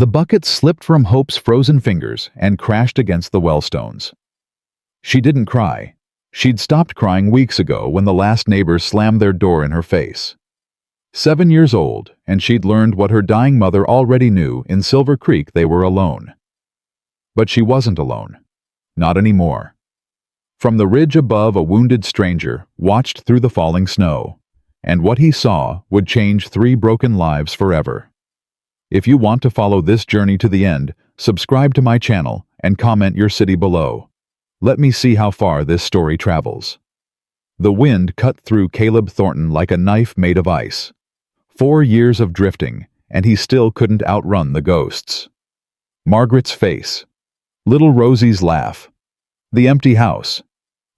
The bucket slipped from Hope's frozen fingers and crashed against the well-stones. She didn't cry. She'd stopped crying weeks ago when the last neighbors slammed their door in her face. 7 years old, and she'd learned what her dying mother already knew: in Silver Creek they were alone. But she wasn't alone. Not anymore. From the ridge above, a wounded stranger watched through the falling snow, and what he saw would change 3 broken lives forever. If you want to follow this journey to the end, subscribe to my channel and comment your city below. Let me see how far this story travels. The wind cut through Caleb Thornton like a knife made of ice. 4 years of drifting, and he still couldn't outrun the ghosts. Margaret's face. Little Rosie's laugh. The empty house.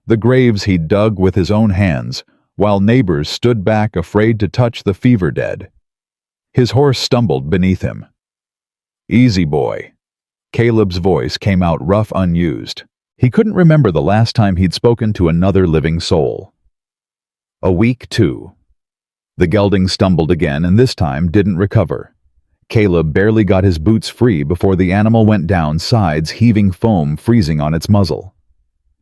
The graves he'd dug with his own hands, while neighbors stood back afraid to touch the fever dead. His horse stumbled beneath him. "Easy, boy." Caleb's voice came out rough, unused. He couldn't remember the last time he'd spoken to another living soul. A week, too. The gelding stumbled again, and this time didn't recover. Caleb barely got his boots free before the animal went down, sides heaving, foam freezing on its muzzle.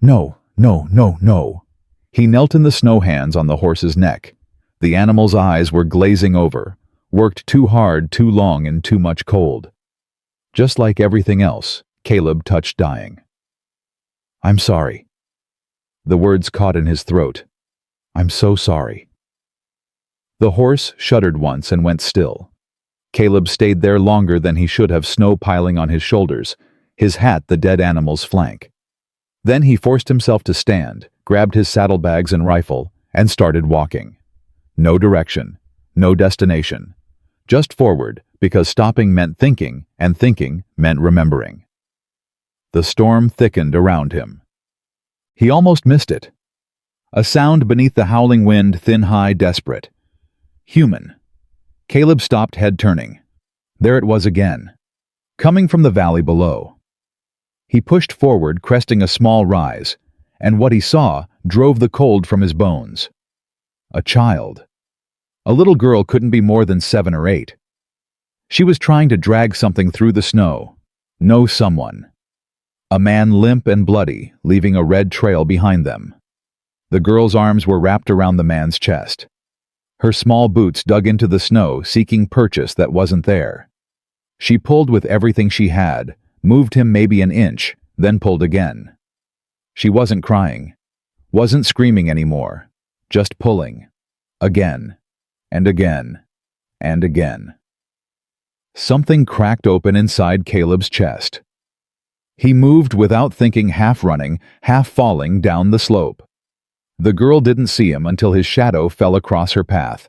No, no, no, no. He knelt in the snow, hands on the horse's neck. The animal's eyes were glazing over. Worked too hard, too long, in too much cold. Just like everything else, Caleb touched dying. "I'm sorry." The words caught in his throat. "I'm so sorry." The horse shuddered once and went still. Caleb stayed there longer than he should have, snow piling on his shoulders, his hat the dead animal's flank. Then he forced himself to stand, grabbed his saddlebags and rifle, and started walking. No direction, no destination. Just forward, because stopping meant thinking, and thinking meant remembering. The storm thickened around him. He almost missed it. A sound beneath the howling wind, thin, high, desperate. Human. Caleb stopped, head turning. There it was again, coming from the valley below. He pushed forward, cresting a small rise, and what he saw drove the cold from his bones. A child. A little girl, couldn't be more than 7 or 8. She was trying to drag something through the snow. No, someone. A man, limp and bloody, leaving a red trail behind them. The girl's arms were wrapped around the man's chest. Her small boots dug into the snow, seeking purchase that wasn't there. She pulled with everything she had, moved him maybe an inch, then pulled again. She wasn't crying, wasn't screaming anymore, just pulling. Again, and again, and again. Something cracked open inside Caleb's chest. He moved without thinking, half running, half falling down the slope. The girl didn't see him until his shadow fell across her path.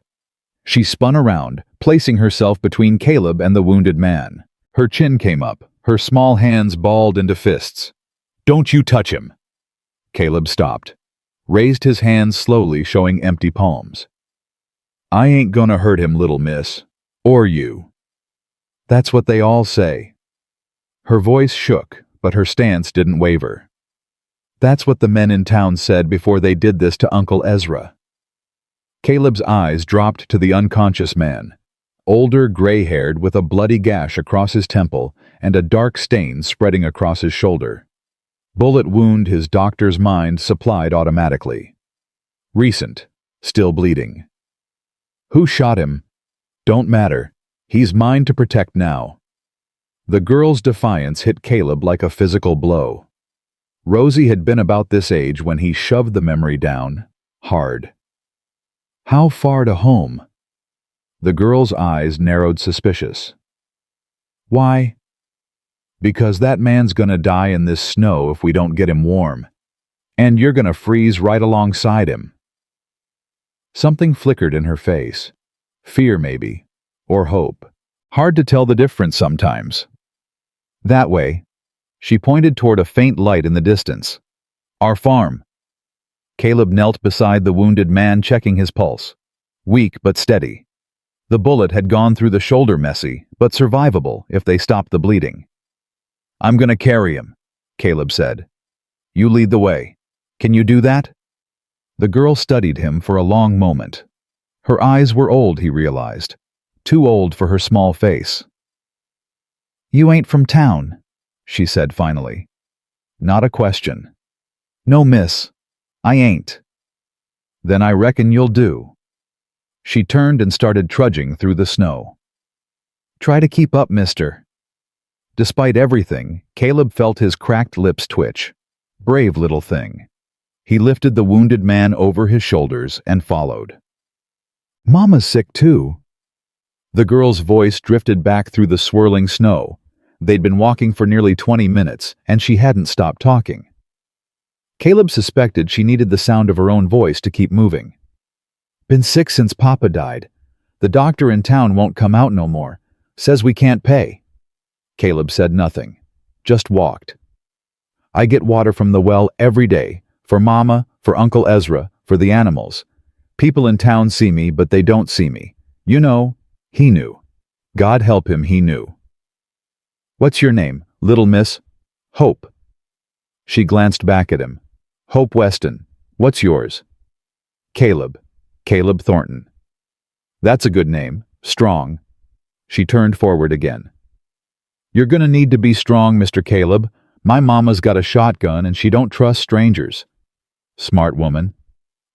She spun around, placing herself between Caleb and the wounded man. Her chin came up, her small hands balled into fists. "Don't you touch him!" Caleb stopped, raised his hands slowly, showing empty palms. "I ain't gonna hurt him, little miss. Or you." "That's what they all say." Her voice shook, but her stance didn't waver. "That's what the men in town said before they did this to Uncle Ezra." Caleb's eyes dropped to the unconscious man, older, gray-haired, with a bloody gash across his temple and a dark stain spreading across his shoulder. Bullet wound, his doctor's mind supplied automatically. Recent, still bleeding. Who shot him? Don't matter. He's mine to protect now. The girl's defiance hit Caleb like a physical blow. Rosie had been about this age when he shoved the memory down, hard. How far to home? The girl's eyes narrowed, suspicious. Why? Because that man's gonna die in this snow if we don't get him warm. And you're gonna freeze right alongside him. Something flickered in her face. Fear, maybe. Or hope. Hard to tell the difference sometimes. That way. She pointed toward a faint light in the distance. Our farm. Caleb knelt beside the wounded man, checking his pulse. Weak but steady. The bullet had gone through the shoulder, messy, but survivable if they stopped the bleeding. I'm gonna carry him, Caleb said. You lead the way. Can you do that? The girl studied him for a long moment. Her eyes were old, he realized. Too old for her small face. "You ain't from town," she said finally. Not a question. "No, miss. I ain't." "Then I reckon you'll do." She turned and started trudging through the snow. "Try to keep up, mister." Despite everything, Caleb felt his cracked lips twitch. Brave little thing. He lifted the wounded man over his shoulders and followed. "Mama's sick too." The girl's voice drifted back through the swirling snow. They'd been walking for nearly 20 minutes, and she hadn't stopped talking. Caleb suspected she needed the sound of her own voice to keep moving. "Been sick since Papa died. The doctor in town won't come out no more. Says we can't pay." Caleb said nothing, just walked. "I get water from the well every day, for Mama, for Uncle Ezra, for the animals. People in town see me, but they don't see me. You know, he knew. God help him, he knew." "What's your name, little miss?" "Hope." She glanced back at him. "Hope Weston. What's yours?" "Caleb. Caleb Thornton." "That's a good name. Strong." She turned forward again. "You're gonna need to be strong, Mr. Caleb. My mama's got a shotgun and she don't trust strangers." "Smart woman."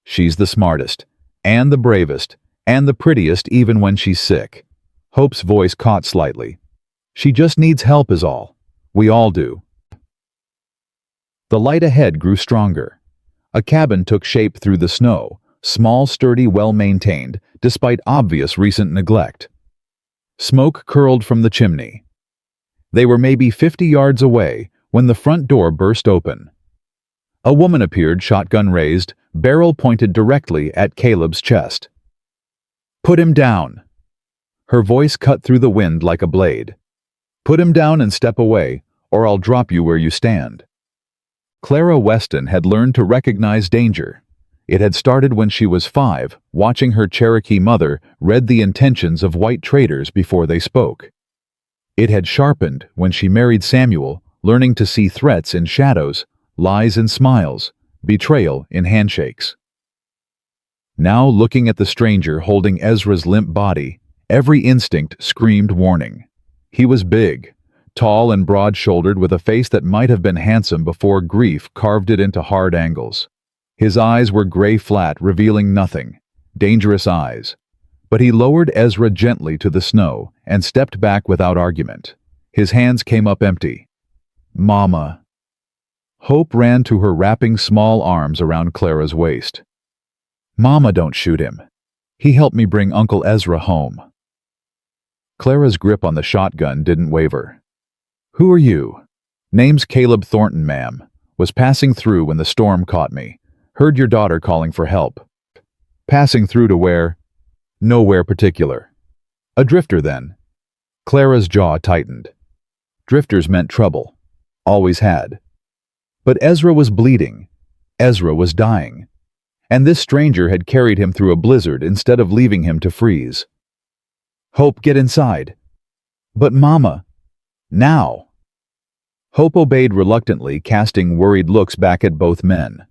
"She's the smartest, and the bravest, and the prettiest even when she's sick." Hope's voice caught slightly. "She just needs help is all. We all do." The light ahead grew stronger. A cabin took shape through the snow, small, sturdy, well-maintained, despite obvious recent neglect. Smoke curled from the chimney. They were maybe 50 yards away when the front door burst open. A woman appeared, shotgun raised, barrel pointed directly at Caleb's chest. "Put him down." Her voice cut through the wind like a blade. "Put him down and step away, or I'll drop you where you stand." Clara Weston had learned to recognize danger. It had started when she was 5, watching her Cherokee mother read the intentions of white traders before they spoke. It had sharpened when she married Samuel, learning to see threats in shadows, lies in smiles, betrayal in handshakes. Now, looking at the stranger holding Ezra's limp body, every instinct screamed warning. He was big, tall and broad-shouldered, with a face that might have been handsome before grief carved it into hard angles. His eyes were gray-flat, revealing nothing. Dangerous eyes. But he lowered Ezra gently to the snow and stepped back without argument. His hands came up empty. "Mama." Hope ran to her, wrapping small arms around Clara's waist. "Mama, don't shoot him. He helped me bring Uncle Ezra home." Clara's grip on the shotgun didn't waver. "Who are you?" "Name's Caleb Thornton, ma'am. Was passing through when the storm caught me. Heard your daughter calling for help." "Passing through to where?" "Nowhere particular." "A drifter, then?" Clara's jaw tightened. Drifters meant trouble. Always had. But Ezra was bleeding. Ezra was dying. And this stranger had carried him through a blizzard instead of leaving him to freeze. "Hope, get inside." "But Mama." "Now." Hope obeyed reluctantly, casting worried looks back at both men.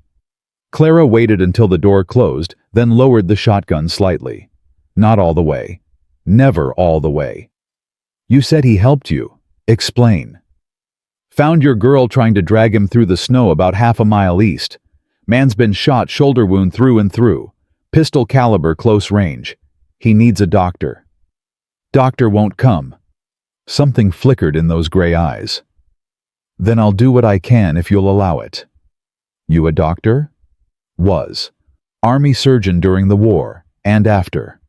Clara waited until the door closed, then lowered the shotgun slightly. Not all the way. Never all the way. "You said he helped you. Explain." "Found your girl trying to drag him through the snow about half a mile east. Man's been shot, shoulder wound through and through. Pistol caliber, close range. He needs a doctor." "Doctor won't come." Something flickered in those gray eyes. "Then I'll do what I can if you'll allow it." "You a doctor?" "Was. Army surgeon during the war, and after."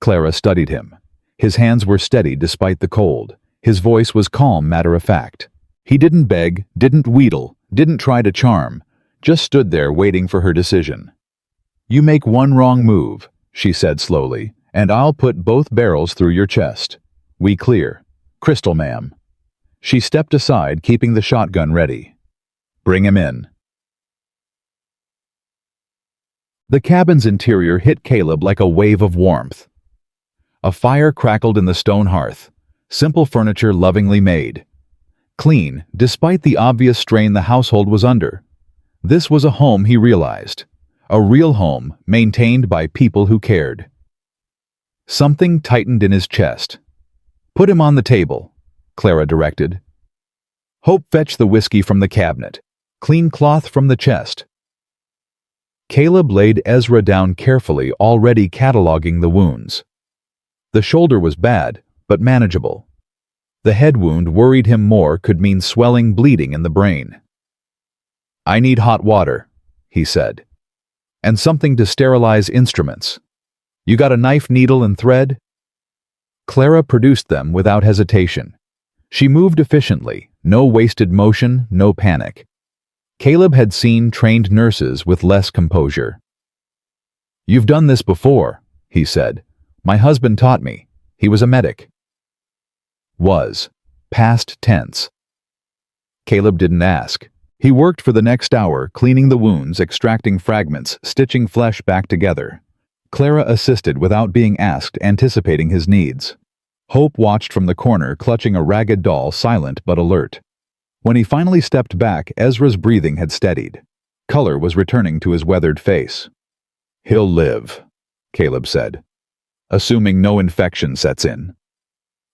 Clara studied him. His hands were steady despite the cold. His voice was calm, matter-of-fact. He didn't beg, didn't wheedle, didn't try to charm, just stood there waiting for her decision. "You make one wrong move," she said slowly, "and I'll put both barrels through your chest. We clear. Crystal, ma'am." She stepped aside, keeping the shotgun ready. "Bring him in." The cabin's interior hit Caleb like a wave of warmth. A fire crackled in the stone hearth, simple furniture lovingly made. Clean, despite the obvious strain the household was under. This was a home, he realized. A real home, maintained by people who cared. Something tightened in his chest. "Put him on the table." Clara directed. Hope fetched the whiskey from the cabinet. Clean cloth from the chest. Caleb laid Ezra down carefully, already cataloging the wounds. The shoulder was bad, but manageable. The head wound worried him more, could mean swelling, bleeding in the brain. I need hot water, he said, and something to sterilize instruments. You got a knife, needle, and thread? Clara produced them without hesitation. She moved efficiently, no wasted motion, no panic. Caleb had seen trained nurses with less composure. You've done this before, he said. My husband taught me. He was a medic. Was. Past tense. Caleb didn't ask. He worked for the next hour, cleaning the wounds, extracting fragments, stitching flesh back together. Clara assisted without being asked, anticipating his needs. Hope watched from the corner, clutching a ragged doll, silent but alert. When he finally stepped back, Ezra's breathing had steadied. Color was returning to his weathered face. He'll live, Caleb said, assuming no infection sets in.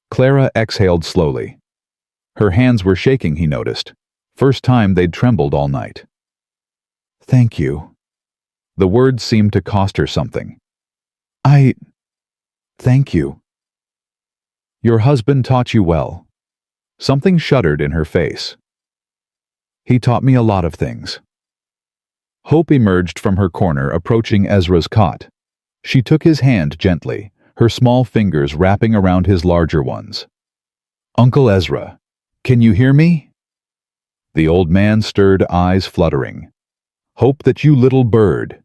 Clara exhaled slowly. Her hands were shaking, he noticed. First time they'd trembled all night. Thank you. The words seemed to cost her something. Thank you. Your husband taught you well. Something shuddered in her face. He taught me a lot of things. Hope emerged from her corner, approaching Ezra's cot. She took his hand gently, her small fingers wrapping around his larger ones. Uncle Ezra, can you hear me? The old man stirred, eyes fluttering. Hope that you little bird.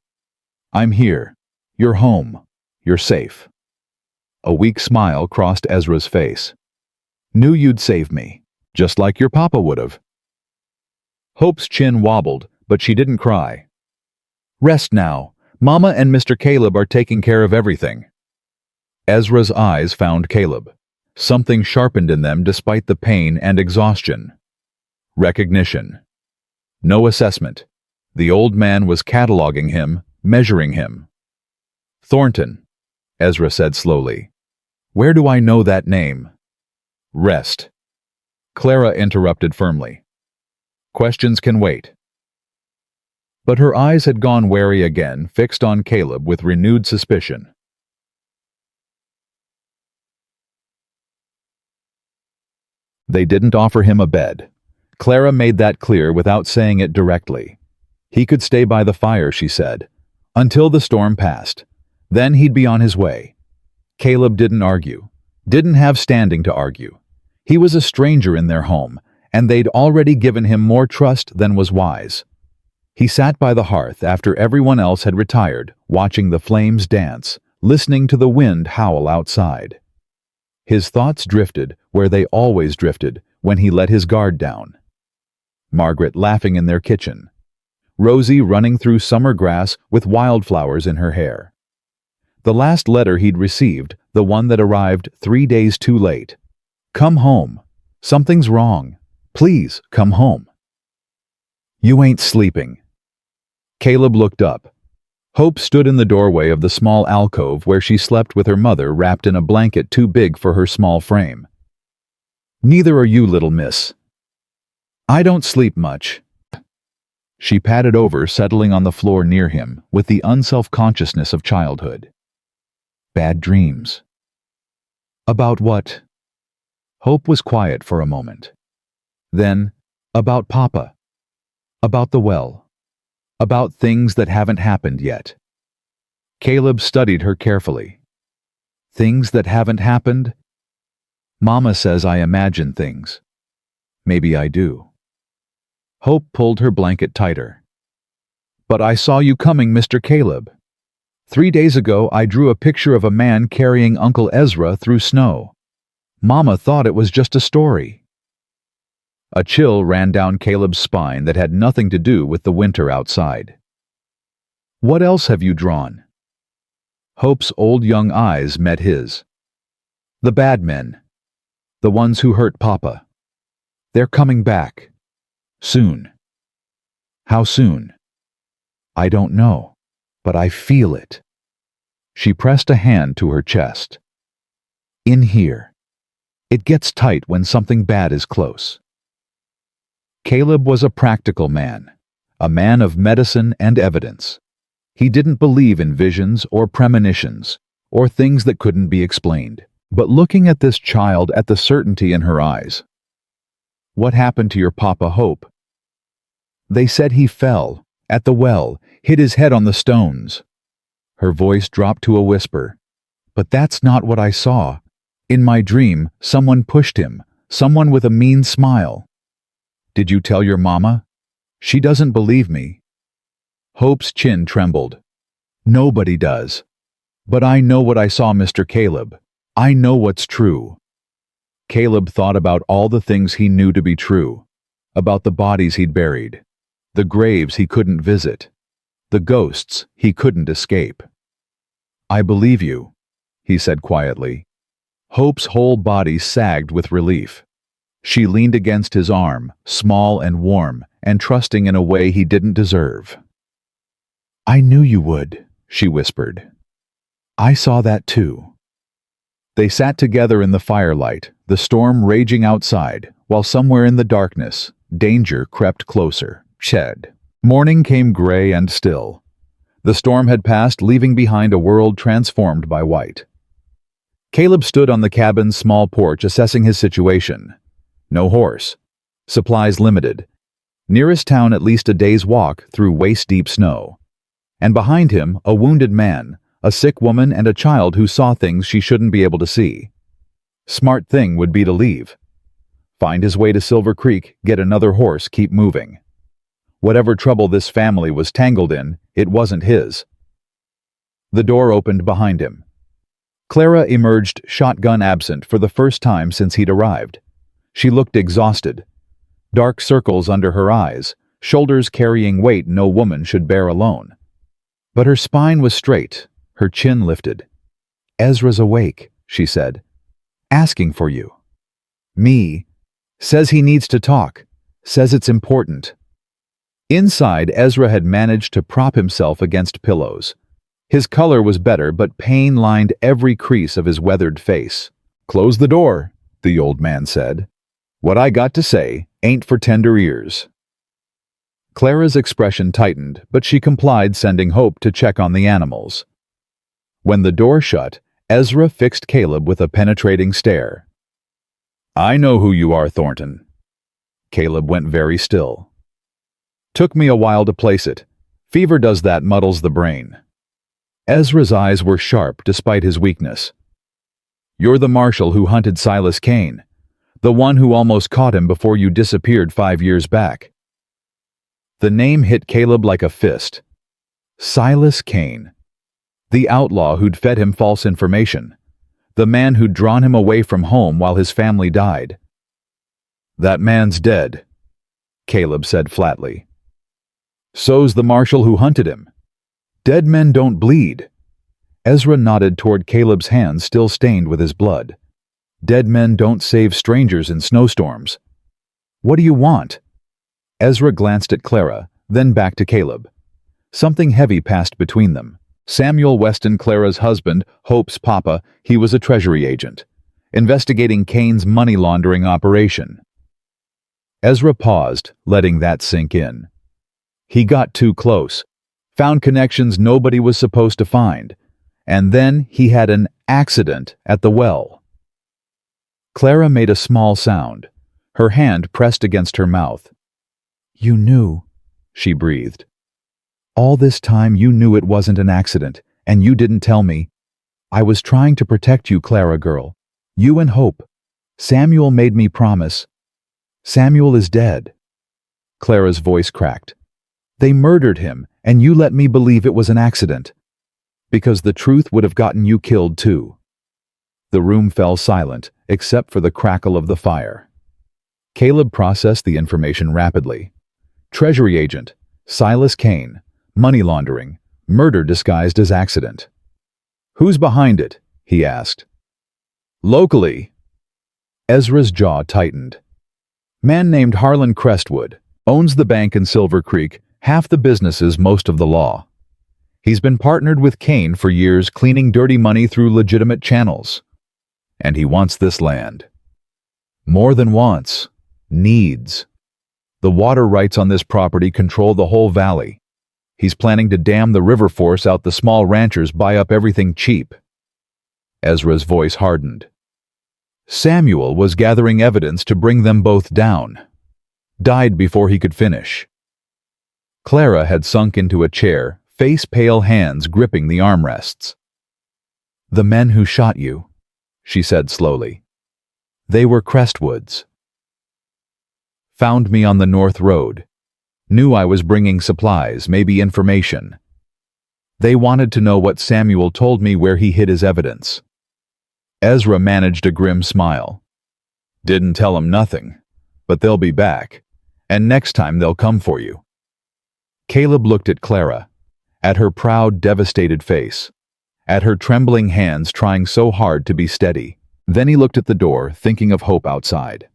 I'm here. You're home. You're safe. A weak smile crossed Ezra's face. Knew you'd save me, just like your papa would have. Hope's chin wobbled, but she didn't cry. Rest now. Mama and Mr. Caleb are taking care of everything. Ezra's eyes found Caleb. Something sharpened in them despite the pain and exhaustion. Recognition. No assessment. The old man was cataloging him, measuring him. Thornton, Ezra said slowly. Where do I know that name? Rest. Clara interrupted firmly. Questions can wait. But her eyes had gone wary again, fixed on Caleb with renewed suspicion. They didn't offer him a bed. Clara made that clear without saying it directly. He could stay by the fire, she said, until the storm passed. Then he'd be on his way. Caleb didn't argue, didn't have standing to argue. He was a stranger in their home, and they'd already given him more trust than was wise. He sat by the hearth after everyone else had retired, watching the flames dance, listening to the wind howl outside. His thoughts drifted where they always drifted when he let his guard down. Margaret laughing in their kitchen. Rosie running through summer grass with wildflowers in her hair. The last letter he'd received, the one that arrived 3 days too late. Come home. Something's wrong. Please, come home. You ain't sleeping. Caleb looked up. Hope stood in the doorway of the small alcove where she slept with her mother, wrapped in a blanket too big for her small frame. Neither are you, little miss. I don't sleep much. She padded over, settling on the floor near him, with the unself-consciousness of childhood. Bad dreams. About what? Hope was quiet for a moment. Then, about Papa. About the well. About things that haven't happened yet. Caleb studied her carefully. Things that haven't happened? Mama says I imagine things. Maybe I do. Hope pulled her blanket tighter. But I saw you coming, Mr. Caleb. 3 days ago I drew a picture of a man carrying Uncle Ezra through snow. Mama thought it was just a story. A chill ran down Caleb's spine that had nothing to do with the winter outside. What else have you drawn? Hope's old young eyes met his. The bad men. The ones who hurt Papa. They're coming back. Soon. How soon? I don't know, but I feel it. She pressed a hand to her chest. In here. It gets tight when something bad is close. Caleb was a practical man, a man of medicine and evidence. He didn't believe in visions or premonitions, or things that couldn't be explained. But looking at this child, at the certainty in her eyes. What happened to your Papa Hope? They said he fell, at the well, hit his head on the stones. Her voice dropped to a whisper. But that's not what I saw. In my dream, someone pushed him, someone with a mean smile. Did you tell your mama? She doesn't believe me. Hope's chin trembled. Nobody does. But I know what I saw, Mr. Caleb. I know what's true. Caleb thought about all the things he knew to be true, about the bodies he'd buried, the graves he couldn't visit, the ghosts he couldn't escape. I believe you, he said quietly. Hope's whole body sagged with relief. She leaned against his arm, small and warm, and trusting in a way he didn't deserve. I knew you would, she whispered. I saw that too. They sat together in the firelight, the storm raging outside, while somewhere in the darkness, danger crept closer. Shed. Morning came gray and still. The storm had passed, leaving behind a world transformed by white. Caleb stood on the cabin's small porch assessing his situation. No horse. Supplies limited. Nearest town at least a day's walk through waist-deep snow. And behind him, a wounded man, a sick woman and a child who saw things she shouldn't be able to see. Smart thing would be to leave. Find his way to Silver Creek, get another horse, keep moving. Whatever trouble this family was tangled in, it wasn't his. The door opened behind him. Clara emerged, shotgun absent, for the first time since he'd arrived. She looked exhausted. Dark circles under her eyes, shoulders carrying weight no woman should bear alone. But her spine was straight, her chin lifted. Ezra's awake, she said. Asking for you. Me. Says he needs to talk. Says it's important. Inside, Ezra had managed to prop himself against pillows. His color was better, but pain lined every crease of his weathered face. Close the door, the old man said. What I got to say ain't for tender ears. Clara's expression tightened, but she complied, sending Hope to check on the animals. When the door shut, Ezra fixed Caleb with a penetrating stare. I know who you are, Thornton. Caleb went very still. Took me a while to place it. Fever does that, muddles the brain. Ezra's eyes were sharp despite his weakness. You're the marshal who hunted Silas Kane, the one who almost caught him before you disappeared 5 years back. The name hit Caleb like a fist. Silas Kane. The outlaw who'd fed him false information. The man who'd drawn him away from home while his family died. That man's dead, Caleb said flatly. So's the marshal who hunted him. Dead men don't bleed. Ezra nodded toward Caleb's hands still stained with his blood. Dead men don't save strangers in snowstorms. What do you want? Ezra glanced at Clara, then back to Caleb. Something heavy passed between them. Samuel Weston, Clara's husband, Hope's papa, he was a treasury agent, investigating Kane's money laundering operation. Ezra paused, letting that sink in. He got too close, found connections nobody was supposed to find, and then he had an accident at the well. Clara made a small sound, her hand pressed against her mouth. You knew, she breathed. All this time you knew it wasn't an accident, and you didn't tell me. I was trying to protect you, Clara girl. You and Hope. Samuel made me promise. Samuel is dead. Clara's voice cracked. They murdered him, and you let me believe it was an accident. Because the truth would have gotten you killed too. The room fell silent, except for the crackle of the fire. Caleb processed the information rapidly. Treasury agent, Silas Kane, money laundering, murder disguised as accident. Who's behind it? He asked. Locally. Ezra's jaw tightened. Man named Harlan Crestwood, owns the bank in Silver Creek, half the businesses, most of the law. He's been partnered with Kane for years, cleaning dirty money through legitimate channels. And he wants this land. More than wants. Needs. The water rights on this property control the whole valley. He's planning to dam the river, force out the small ranchers, buy up everything cheap. Ezra's voice hardened. Samuel was gathering evidence to bring them both down. Died before he could finish. Clara had sunk into a chair, face-pale hands gripping the armrests. The men who shot you, she said slowly. They were Crestwoods. Found me on the North Road. Knew I was bringing supplies, maybe information. They wanted to know what Samuel told me, where he hid his evidence. Ezra managed a grim smile. Didn't tell him nothing, but they'll be back, and next time they'll come for you. Caleb looked at Clara, at her proud, devastated face, at her trembling hands trying so hard to be steady. Then he looked at the door, thinking of Hope outside.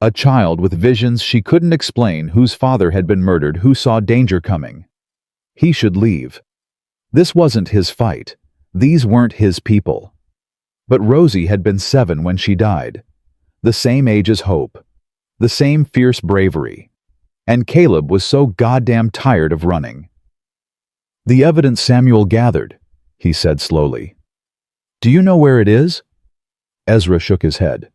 A child with visions she couldn't explain, whose father had been murdered, who saw danger coming. He should leave. This wasn't his fight. These weren't his people. But Rosie had been 7 when she died. The same age as Hope. The same fierce bravery. And Caleb was so goddamn tired of running. The evidence Samuel gathered, he said slowly. Do you know where it is? Ezra shook his head.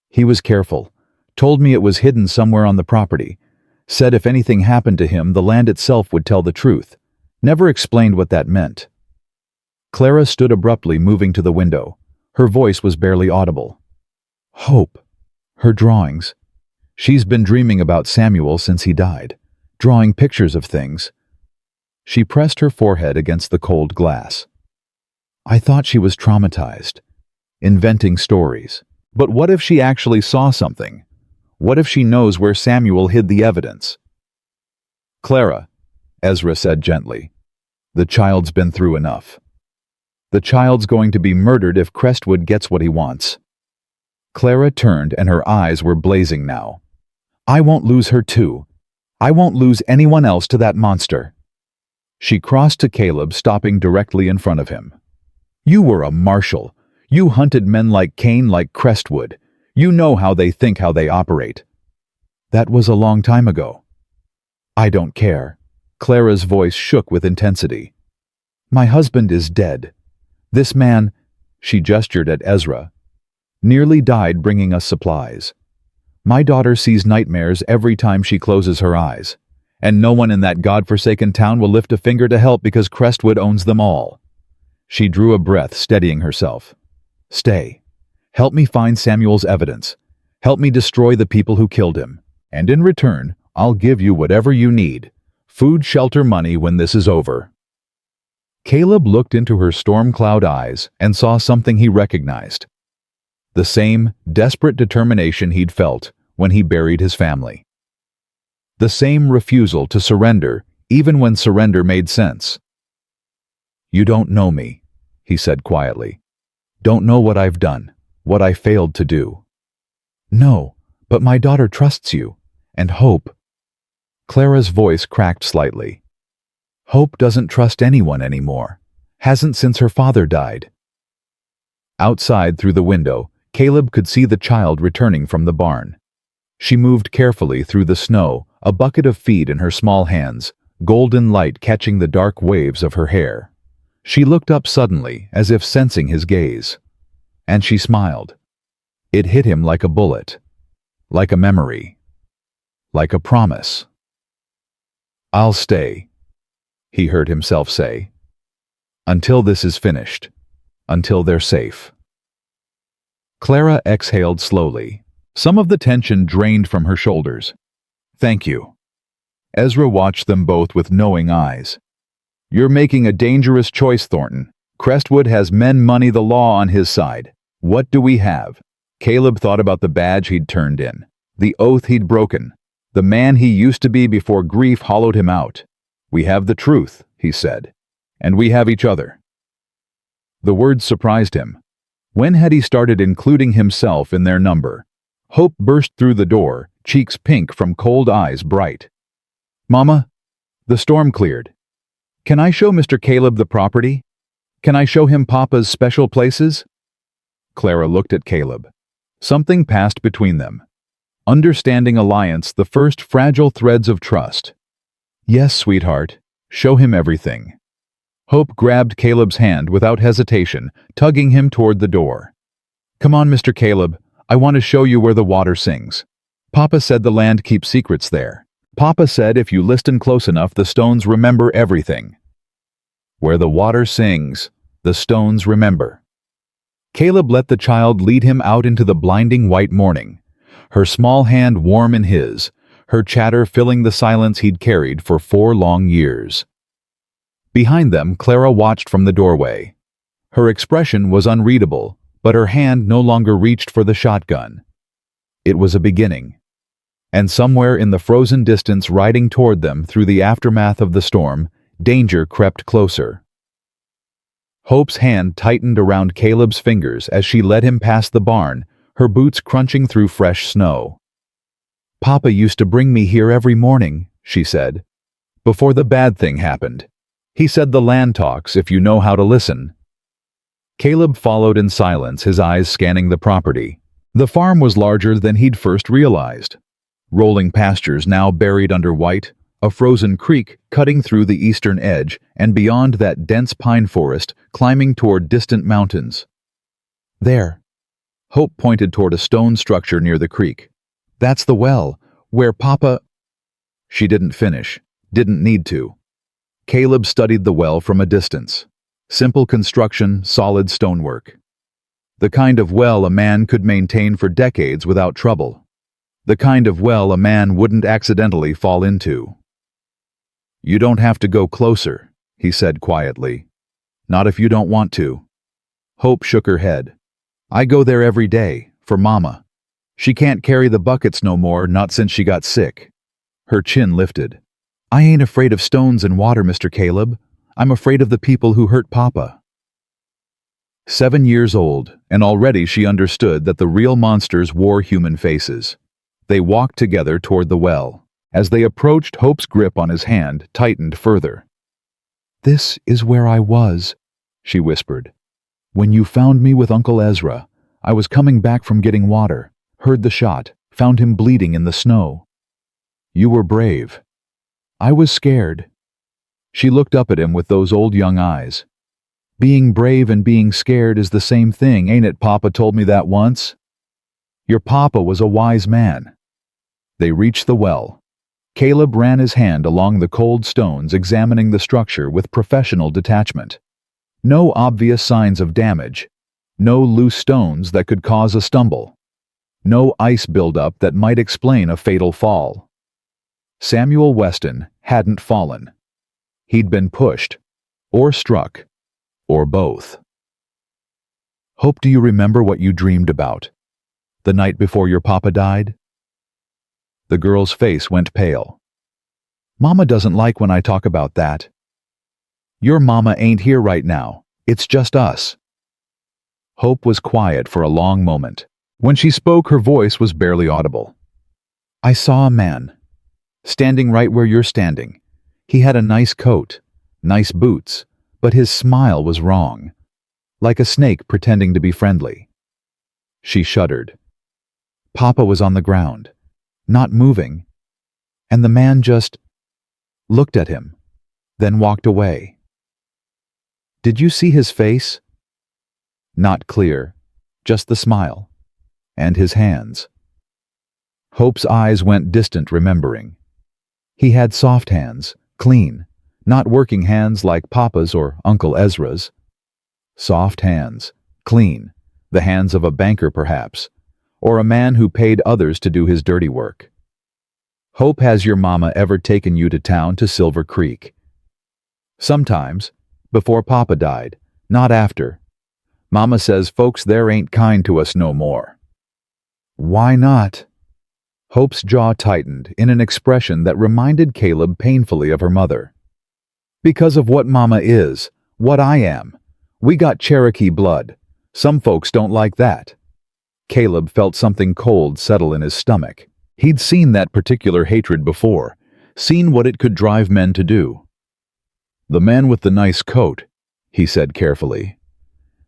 He was careful. Told me it was hidden somewhere on the property. Said if anything happened to him, the land itself would tell the truth. Never explained what that meant. Clara stood abruptly, moving to the window. Her voice was barely audible. Hope. Her drawings. She's been dreaming about Samuel since he died. Drawing pictures of things. She pressed her forehead against the cold glass. I thought she was traumatized. Inventing stories. But what if she actually saw something? What if she knows where Samuel hid the evidence? Clara, Ezra said gently, the child's been through enough. The child's going to be murdered if Crestwood gets what he wants. Clara turned and her eyes were blazing now. I won't lose her too. I won't lose anyone else to that monster. She crossed to Caleb, stopping directly in front of him. You were a marshal. You hunted men like Cain, like Crestwood. You know how they think, how they operate. That was a long time ago. I don't care. Clara's voice shook with intensity. My husband is dead. This man, she gestured at Ezra, nearly died bringing us supplies. My daughter sees nightmares every time she closes her eyes, and no one in that godforsaken town will lift a finger to help because Crestwood owns them all. She drew a breath, steadying herself. Stay. Help me find Samuel's evidence. Help me destroy the people who killed him. And in return, I'll give you whatever you need. Food, shelter, money when this is over. Caleb looked into her storm-cloud eyes and saw something he recognized. The same desperate determination he'd felt when he buried his family. The same refusal to surrender, even when surrender made sense. You don't know me, he said quietly. Don't know what I've done. What I failed to do. No, but my daughter trusts you, and Hope. Clara's voice cracked slightly. Hope doesn't trust anyone anymore. Hasn't since her father died. Outside through the window, Caleb could see the child returning from the barn. She moved carefully through the snow, a bucket of feed in her small hands, golden light catching the dark waves of her hair. She looked up suddenly, as if sensing his gaze. And she smiled. It hit him like a bullet, like a memory, like a promise. I'll stay, he heard himself say, until this is finished, until they're safe. Clara exhaled slowly. Some of the tension drained from her shoulders. Thank you. Ezra watched them both with knowing eyes. You're making a dangerous choice, Thornton. Crestwood has men, money, the law on his side. What do we have? Caleb thought about the badge he'd turned in, the oath he'd broken, the man he used to be before grief hollowed him out. We have the truth, he said, and we have each other. The words surprised him. When had he started including himself in their number? Hope burst through the door, cheeks pink from cold eyes bright. Mama, the storm cleared. Can I show Mr. Caleb the property? Can I show him Papa's special places? Clara looked at Caleb. Something passed between them. Understanding alliance, the first fragile threads of trust. Yes, sweetheart. Show him everything. Hope grabbed Caleb's hand without hesitation, tugging him toward the door. Come on, Mr. Caleb. I want to show you where the water sings. Papa said the land keeps secrets there. Papa said if you listen close enough, the stones remember everything. Where the water sings, the stones remember. Caleb let the child lead him out into the blinding white morning, her small hand warm in his, her chatter filling the silence he'd carried for 4 long years. Behind them, Clara watched from the doorway. Her expression was unreadable, but her hand no longer reached for the shotgun. It was a beginning. And somewhere in the frozen distance riding toward them through the aftermath of the storm, danger crept closer. Hope's hand tightened around Caleb's fingers as she led him past the barn, her boots crunching through fresh snow. Papa used to bring me here every morning, she said. Before the bad thing happened. He said the land talks if you know how to listen. Caleb followed in silence, his eyes scanning the property. The farm was larger than he'd first realized. Rolling pastures now buried under white, a frozen creek cutting through the eastern edge, and beyond that dense pine forest climbing toward distant mountains. There. Hope pointed toward a stone structure near the creek. That's the well, where Papa... She didn't finish, didn't need to. Caleb studied the well from a distance. Simple construction, solid stonework. The kind of well a man could maintain for decades without trouble. The kind of well a man wouldn't accidentally fall into. You don't have to go closer, he said quietly. Not if you don't want to. Hope shook her head. I go there every day, for Mama. She can't carry the buckets no more, not since she got sick. Her chin lifted. I ain't afraid of stones and water, Mr. Caleb. I'm afraid of the people who hurt Papa. 7 years old, and already she understood that the real monsters wore human faces. They walked together toward the well. As they approached, Hope's grip on his hand tightened further. This is where I was, she whispered. When you found me with Uncle Ezra, I was coming back from getting water, heard the shot, found him bleeding in the snow. You were brave. I was scared. She looked up at him with those old young eyes. Being brave and being scared is the same thing, ain't it? Papa told me that once. Your papa was a wise man. They reached the well. Caleb ran his hand along the cold stones, examining the structure with professional detachment. No obvious signs of damage. No loose stones that could cause a stumble. No ice buildup that might explain a fatal fall. Samuel Weston hadn't fallen. He'd been pushed, or struck, or both. Hope, do you remember what you dreamed about? The night before your papa died? The girl's face went pale. Mama doesn't like when I talk about that. Your mama ain't here right now. It's just us. Hope was quiet for a long moment. When she spoke, her voice was barely audible. I saw a man, standing right where you're standing. He had a nice coat, nice boots, but his smile was wrong, like a snake pretending to be friendly. She shuddered. Papa was on the ground, not moving, and the man just looked at him, then walked away. Did you see his face? Not clear, just the smile, and his hands. Hope's eyes went distant, remembering. He had soft hands, clean, not working hands like Papa's or Uncle Ezra's. Soft hands, clean, the hands of a banker perhaps, or a man who paid others to do his dirty work. Hope, has your mama ever taken you to town to Silver Creek? Sometimes, before Papa died, not after. Mama says folks there ain't kind to us no more. Why not? Hope's jaw tightened in an expression that reminded Caleb painfully of her mother. Because of what Mama is, what I am. We got Cherokee blood. Some folks don't like that. Caleb felt something cold settle in his stomach. He'd seen that particular hatred before, seen what it could drive men to do. The man with the nice coat, he said carefully.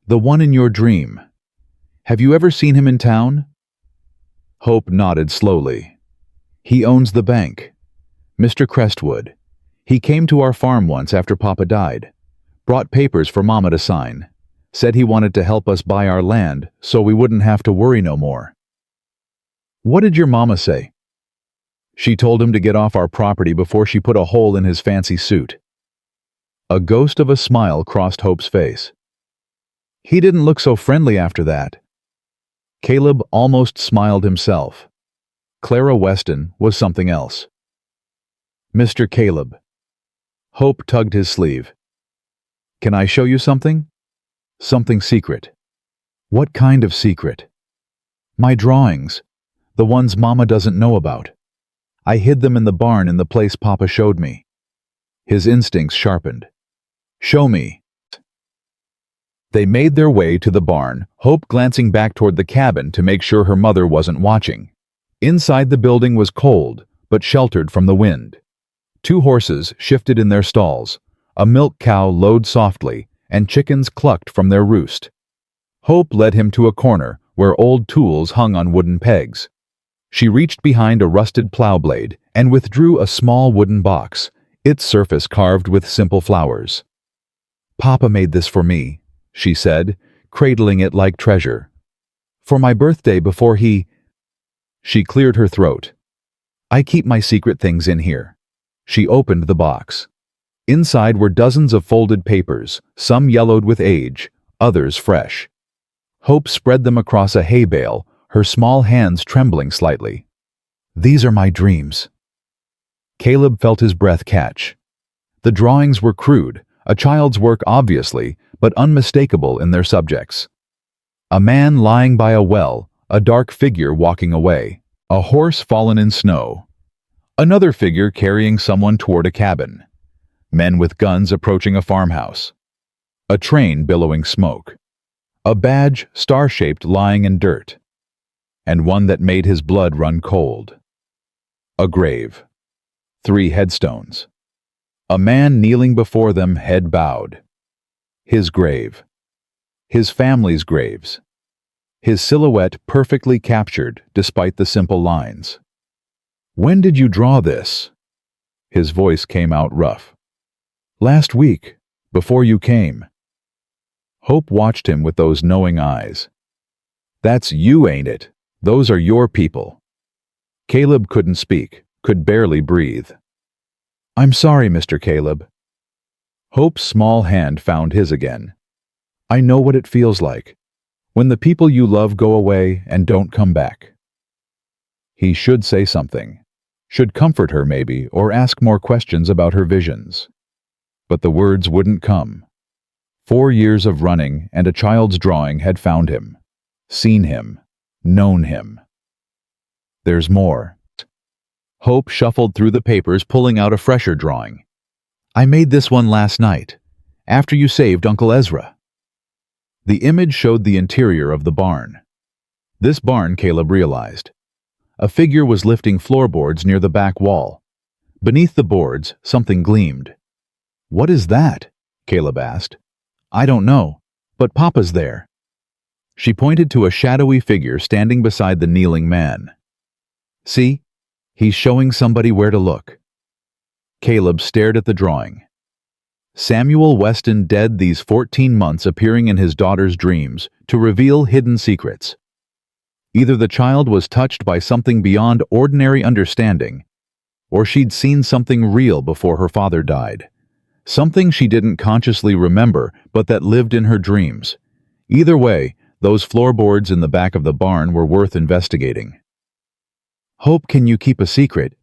The one in your dream. Have you ever seen him in town? Hope nodded slowly. He owns the bank. Mr. Crestwood. He came to our farm once after Papa died. Brought papers for Mama to sign. Said he wanted to help us buy our land so we wouldn't have to worry no more. What did your mama say? She told him to get off our property before she put a hole in his fancy suit. A ghost of a smile crossed Hope's face. He didn't look so friendly after that. Caleb almost smiled himself. Clara Weston was something else. Mr. Caleb. Hope tugged his sleeve. Can I show you something? Something secret. What kind of secret? My drawings. The ones Mama doesn't know about. I hid them in the barn in the place Papa showed me. His instincts sharpened. Show me. They made their way to the barn, Hope glancing back toward the cabin to make sure her mother wasn't watching. Inside the building was cold, but sheltered from the wind. 2 horses shifted in their stalls, a milk cow lowed softly, and chickens clucked from their roost. Hope led him to a corner where old tools hung on wooden pegs. She reached behind a rusted plow blade and withdrew a small wooden box, its surface carved with simple flowers. Papa made this for me, she said, cradling it like treasure. For my birthday before he... She cleared her throat. I keep my secret things in here. She opened the box. Inside were dozens of folded papers, some yellowed with age, others fresh. Hope spread them across a hay bale, her small hands trembling slightly. These are my dreams. Caleb felt his breath catch. The drawings were crude, a child's work obviously, but unmistakable in their subjects. A man lying by a well, a dark figure walking away, a horse fallen in snow. Another figure carrying someone toward a cabin. Men with guns approaching a farmhouse. A train billowing smoke. A badge star-shaped lying in dirt. And one that made his blood run cold. A grave. 3 headstones. A man kneeling before them, head bowed. His grave. His family's graves. His silhouette perfectly captured despite the simple lines. When did you draw this? His voice came out rough. Last week, before you came. Hope watched him with those knowing eyes. That's you, ain't it? Those are your people. Caleb couldn't speak, could barely breathe. I'm sorry, Mr. Caleb. Hope's small hand found his again. I know what it feels like, when the people you love go away and don't come back. He should say something, should comfort her maybe, or ask more questions about her visions. But the words wouldn't come. 4 years of running and a child's drawing had found him, seen him, known him. There's more. Hope shuffled through the papers, pulling out a fresher drawing. I made this one last night, after you saved Uncle Ezra. The image showed the interior of the barn. This barn, Caleb realized. A figure was lifting floorboards near the back wall. Beneath the boards, something gleamed. What is that? Caleb asked. I don't know, but Papa's there. She pointed to a shadowy figure standing beside the kneeling man. See? He's showing somebody where to look. Caleb stared at the drawing. Samuel Weston dead these 14 months, appearing in his daughter's dreams to reveal hidden secrets. Either the child was touched by something beyond ordinary understanding, or she'd seen something real before her father died. Something she didn't consciously remember, but that lived in her dreams. Either way, those floorboards in the back of the barn were worth investigating. Hope, can you keep a secret?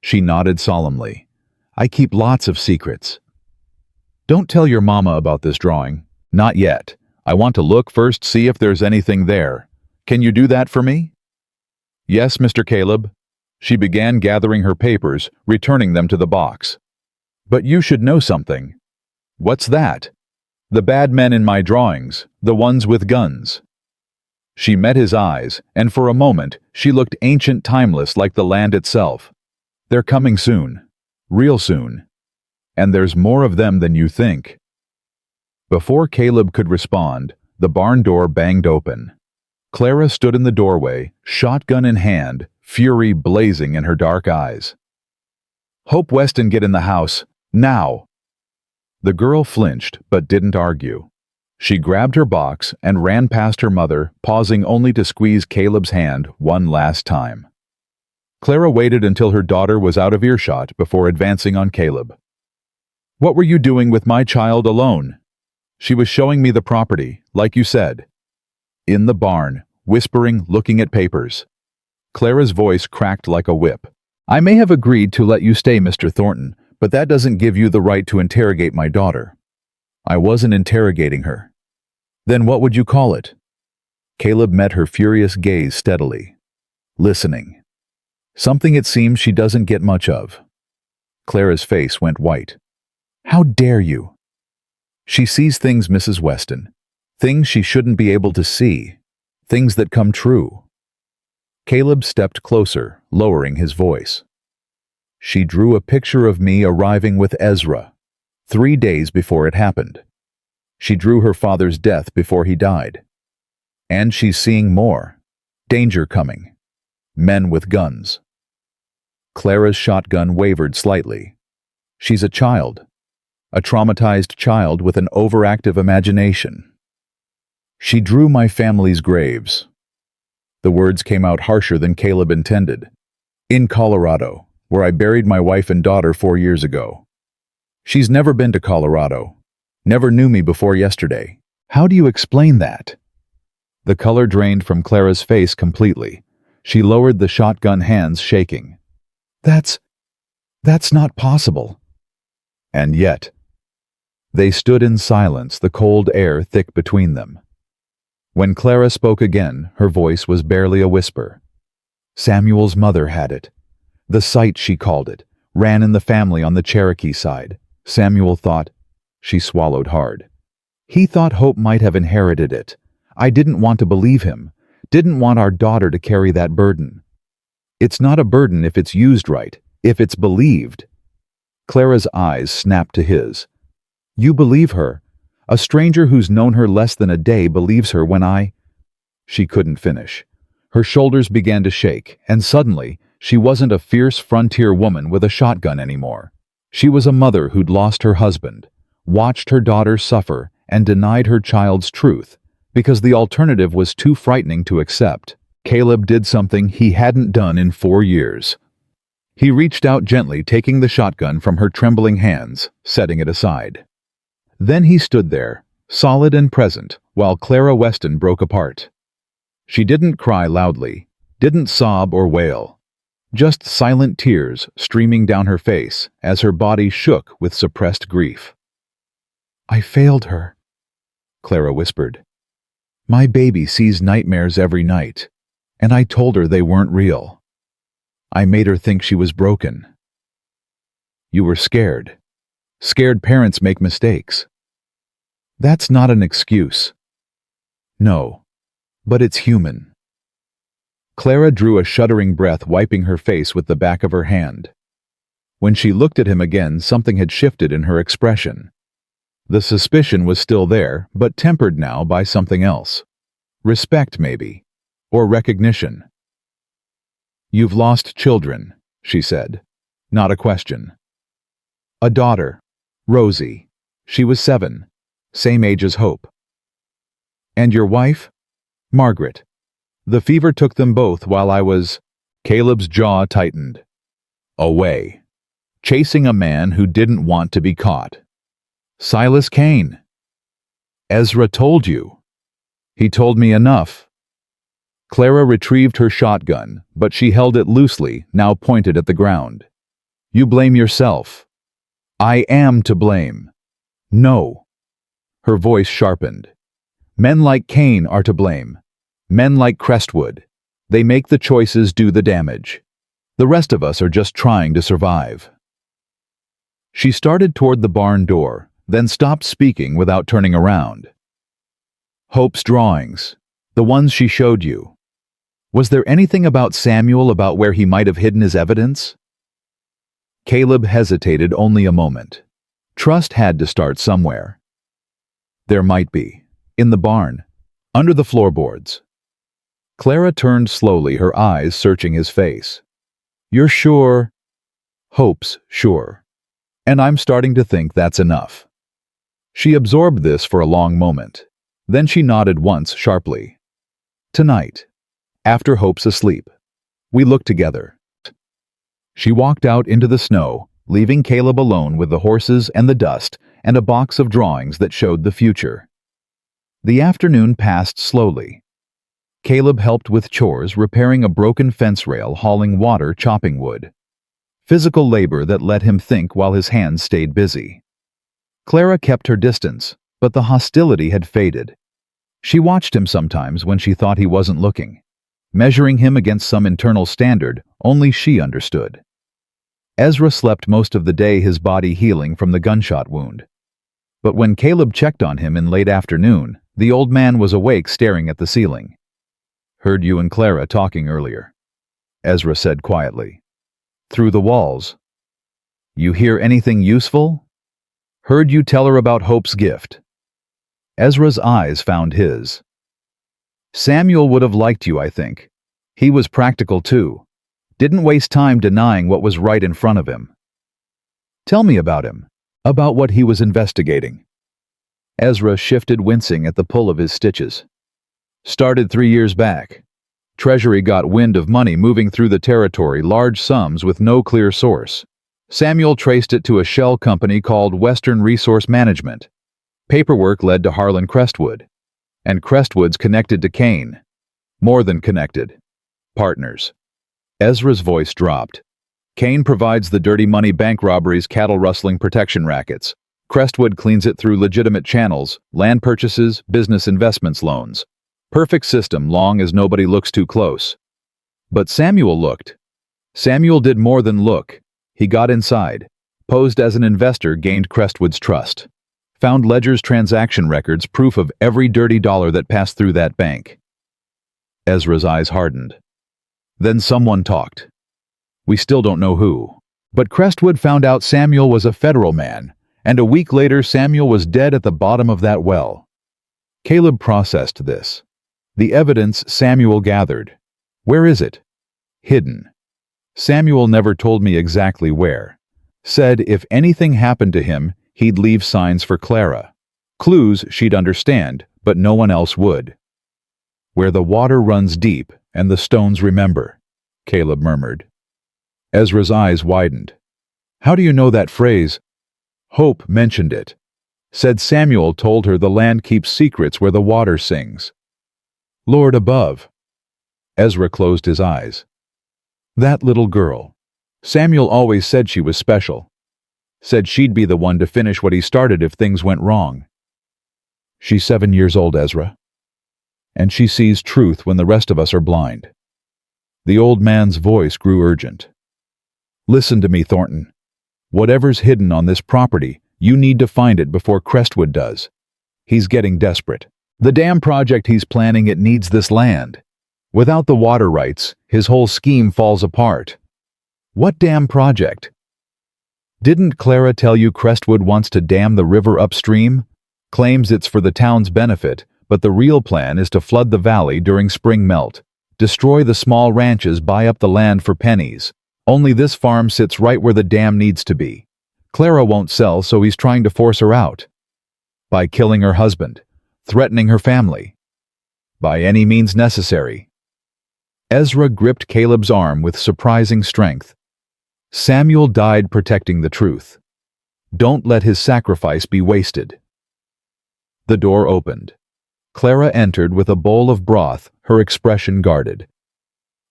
She nodded solemnly. I keep lots of secrets. Don't tell your mama about this drawing. Not yet. I want to look first, see if there's anything there. Can you do that for me? Yes, Mr. Caleb. She began gathering her papers, returning them to the box. But you should know something. What's that? The bad men in my drawings, the ones with guns. She met his eyes, and for a moment she looked ancient, timeless, like the land itself. They're coming soon. Real soon. And there's more of them than you think. Before Caleb could respond, the barn door banged open. Clara stood in the doorway, shotgun in hand, fury blazing in her dark eyes. "Hope Weston get in the house, now!" The girl flinched but didn't argue. She grabbed her box and ran past her mother, pausing only to squeeze Caleb's hand one last time. Clara waited until her daughter was out of earshot before advancing on Caleb. "What were you doing with my child alone?" "She was showing me the property, like you said." In the barn, whispering, looking at papers. Clara's voice cracked like a whip. "I may have agreed to let you stay, Mr. Thornton, but that doesn't give you the right to interrogate my daughter." "I wasn't interrogating her." "Then what would you call it?" Caleb met her furious gaze steadily. "Listening. Something it seems she doesn't get much of." Clara's face went white. "How dare you?" "She sees things, Mrs. Weston. Things she shouldn't be able to see. Things that come true." Caleb stepped closer, lowering his voice. "She drew a picture of me arriving with Ezra, 3 days before it happened. She drew her father's death before he died. And she's seeing more. Danger coming. Men with guns." Clara's shotgun wavered slightly. "She's a child. A traumatized child with an overactive imagination. She drew my family's graves." The words came out harsher than Caleb intended. "In Colorado, where I buried my wife and daughter 4 years ago. She's never been to Colorado. Never knew me before yesterday." "How do you explain that?" The color drained from Clara's face completely. She lowered the shotgun, hands shaking. That's not possible." And yet. They stood in silence, the cold air thick between them. When Clara spoke again, her voice was barely a whisper. "Samuel's mother had it. The site, she called it, ran in the family on the Cherokee side. Samuel thought—" She swallowed hard. "He thought Hope might have inherited it. I didn't want to believe him. Didn't want our daughter to carry that burden. It's not a burden if it's used right, if it's believed." Clara's eyes snapped to his. "You believe her? A stranger who's known her less than a day believes her when I—" She couldn't finish. Her shoulders began to shake, and suddenly, she wasn't a fierce frontier woman with a shotgun anymore. She was a mother who'd lost her husband, watched her daughter suffer, and denied her child's truth, because the alternative was too frightening to accept. Caleb did something he hadn't done in 4 years. He reached out gently, taking the shotgun from her trembling hands, setting it aside. Then he stood there, solid and present, while Clara Weston broke apart. She didn't cry loudly, didn't sob or wail. Just silent tears streaming down her face as her body shook with suppressed grief. "I failed her," Clara whispered. "My baby sees nightmares every night, and I told her they weren't real. I made her think she was broken." "You were scared. Scared parents make mistakes." "That's not an excuse." "No, but it's human." Clara drew a shuddering breath, wiping her face with the back of her hand. When she looked at him again, something had shifted in her expression. The suspicion was still there, but tempered now by something else. Respect, maybe, or recognition. "You've lost children," she said. Not a question. "A daughter, Rosie. She was 7, same age as Hope." "And your wife?" "Margaret. The fever took them both while I was—" Caleb's jaw tightened. Away. Chasing a man who didn't want to be caught. Silas Kane. "Ezra told you." "He told me enough." Clara retrieved her shotgun, but she held it loosely, now pointed at the ground. "You blame yourself." "I am to blame." "No." Her voice sharpened. "Men like Kane are to blame. Men like Crestwood. They make the choices, do the damage. The rest of us are just trying to survive." She started toward the barn door, then stopped speaking without turning around. "Hope's drawings, the ones she showed you. Was there anything about Samuel, about where he might have hidden his evidence?" Caleb hesitated only a moment. Trust had to start somewhere. "There might be. In the barn. Under the floorboards." Clara turned slowly, her eyes searching his face. You're sure? Hope's sure. And I'm starting to think that's enough. She absorbed this for a long moment. Then she nodded once sharply. Tonight, after Hope's asleep, we look together. She walked out into the snow, leaving Caleb alone with the horses and the dust and a box of drawings that showed the future. The afternoon passed slowly. Caleb helped with chores, repairing a broken fence rail, hauling water, chopping wood. Physical labor that let him think while his hands stayed busy. Clara kept her distance, but the hostility had faded. She watched him sometimes when she thought he wasn't looking, measuring him against some internal standard only she understood. Ezra slept most of the day, his body healing from the gunshot wound. But when Caleb checked on him in late afternoon, the old man was awake, staring at the ceiling. Heard you and Clara talking earlier, Ezra said quietly. Through the walls. You hear anything useful? Heard you tell her about Hope's gift. Ezra's eyes found his. Samuel would have liked you, I think. He was practical too. Didn't waste time denying what was right in front of him. Tell me about him, about what he was investigating. Ezra shifted, wincing at the pull of his stitches. Started 3 years back. Treasury got wind of money moving through the territory, large sums with no clear source. Samuel traced it to a shell company called Western Resource Management. Paperwork led to Harlan Crestwood. And Crestwood's connected to Kane. More than connected. Partners. Ezra's voice dropped. Kane provides the dirty money, bank robberies, cattle rustling, protection rackets. Crestwood cleans it through legitimate channels, land purchases, business investments, loans. Perfect system, long as nobody looks too close. But Samuel looked. Samuel did more than look. He got inside, posed as an investor, gained Crestwood's trust. Found ledgers, transaction records, proof of every dirty dollar that passed through that bank. Ezra's eyes hardened. Then someone talked. We still don't know who. But Crestwood found out Samuel was a federal man, and a week later Samuel was dead at the bottom of that well. Caleb processed this. The evidence Samuel gathered. Where is it? Hidden. Samuel never told me exactly where. Said if anything happened to him, he'd leave signs for Clara. Clues she'd understand, but no one else would. Where the water runs deep and the stones remember, Caleb murmured. Ezra's eyes widened. How do you know that phrase? Hope mentioned it. Said Samuel told her the land keeps secrets where the water sings. Lord above. Ezra closed his eyes. That little girl. Samuel always said she was special. Said she'd be the one to finish what he started if things went wrong. She's 7 years old, Ezra. And she sees truth when the rest of us are blind. The old man's voice grew urgent. Listen to me, Thornton. Whatever's hidden on this property, you need to find it before Crestwood does. He's getting desperate. The dam project he's planning, it needs this land. Without the water rights, his whole scheme falls apart. What dam project? Didn't Clara tell you Crestwood wants to dam the river upstream? Claims it's for the town's benefit, but the real plan is to flood the valley during spring melt, destroy the small ranches, buy up the land for pennies. Only this farm sits right where the dam needs to be. Clara won't sell, so he's trying to force her out. By killing her husband, threatening her family. By any means necessary. Ezra gripped Caleb's arm with surprising strength. Samuel died protecting the truth. Don't let his sacrifice be wasted. The door opened. Clara entered with a bowl of broth, her expression guarded.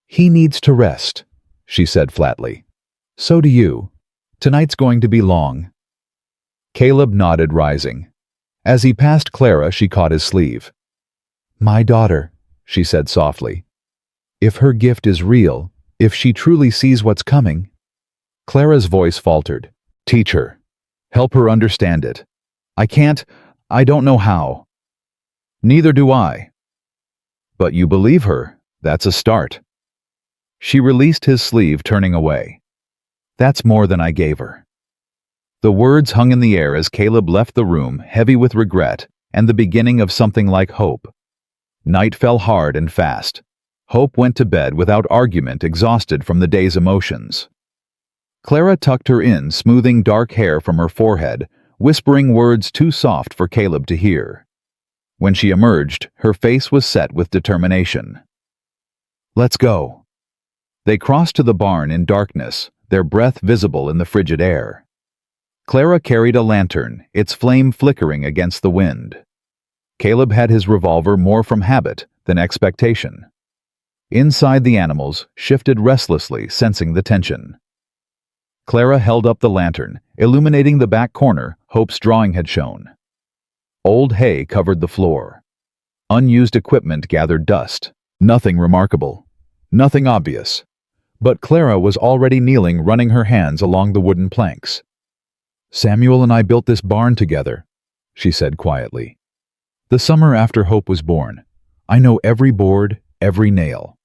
He needs to rest, she said flatly. So do you. Tonight's going to be long. Caleb nodded, rising. As he passed Clara, she caught his sleeve. My daughter, she said softly. If her gift is real, if she truly sees what's coming. Clara's voice faltered. Teach her. Help her understand it. I don't know how. Neither do I. But you believe her. That's a start. She released his sleeve, turning away. That's more than I gave her. The words hung in the air as Caleb left the room, heavy with regret and the beginning of something like hope. Night fell hard and fast. Hope went to bed without argument, exhausted from the day's emotions. Clara tucked her in, smoothing dark hair from her forehead, whispering words too soft for Caleb to hear. When she emerged, her face was set with determination. "Let's go." They crossed to the barn in darkness, their breath visible in the frigid air. Clara carried a lantern, its flame flickering against the wind. Caleb had his revolver more from habit than expectation. Inside, the animals shifted restlessly, sensing the tension. Clara held up the lantern, illuminating the back corner Hope's drawing had shown. Old hay covered the floor. Unused equipment gathered dust. Nothing remarkable. Nothing obvious. But Clara was already kneeling, running her hands along the wooden planks. "Samuel and I built this barn together," she said quietly. "The summer after Hope was born. I know every board, every nail."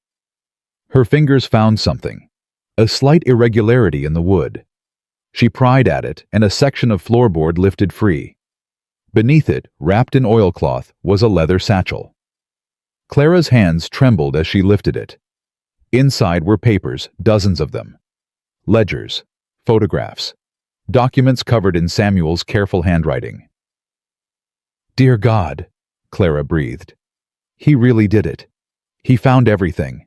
Her fingers found something, a slight irregularity in the wood. She pried at it, and a section of floorboard lifted free. Beneath it, wrapped in oilcloth, was a leather satchel. Clara's hands trembled as she lifted it. Inside were papers, dozens of them. Ledgers, photographs, documents covered in Samuel's careful handwriting. "Dear God," Clara breathed. "He really did it. He found everything."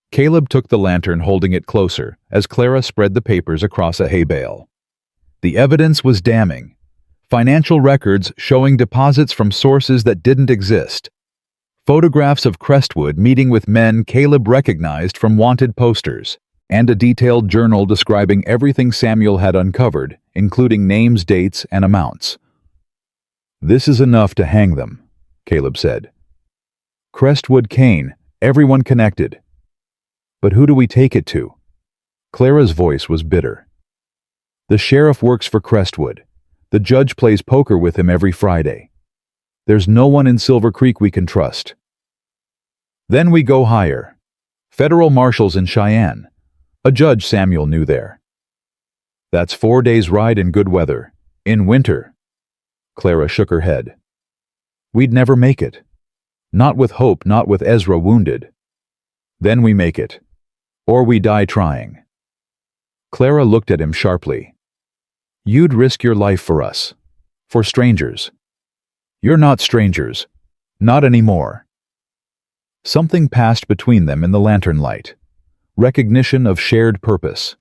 Caleb took the lantern, holding it closer, as Clara spread the papers across a hay bale. The evidence was damning. Financial records showing deposits from sources that didn't exist. Photographs of Crestwood meeting with men Caleb recognized from wanted posters, and a detailed journal describing everything Samuel had uncovered, including names, dates, and amounts. "This is enough to hang them," Caleb said. "Crestwood, Kane, everyone connected. But who do we take it to?" Clara's voice was bitter. "The sheriff works for Crestwood. The judge plays poker with him every Friday. There's no one in Silver Creek we can trust. Then we go higher. Federal marshals in Cheyenne. A judge Samuel knew there. That's 4 days' ride in good weather. In winter." Clara shook her head. "We'd never make it. Not with Hope, not with Ezra wounded. Then we make it. Or we die trying." Clara looked at him sharply. "You'd risk your life for us. For strangers. You're not strangers. Not anymore." Something passed between them in the lantern light. Recognition of shared purpose.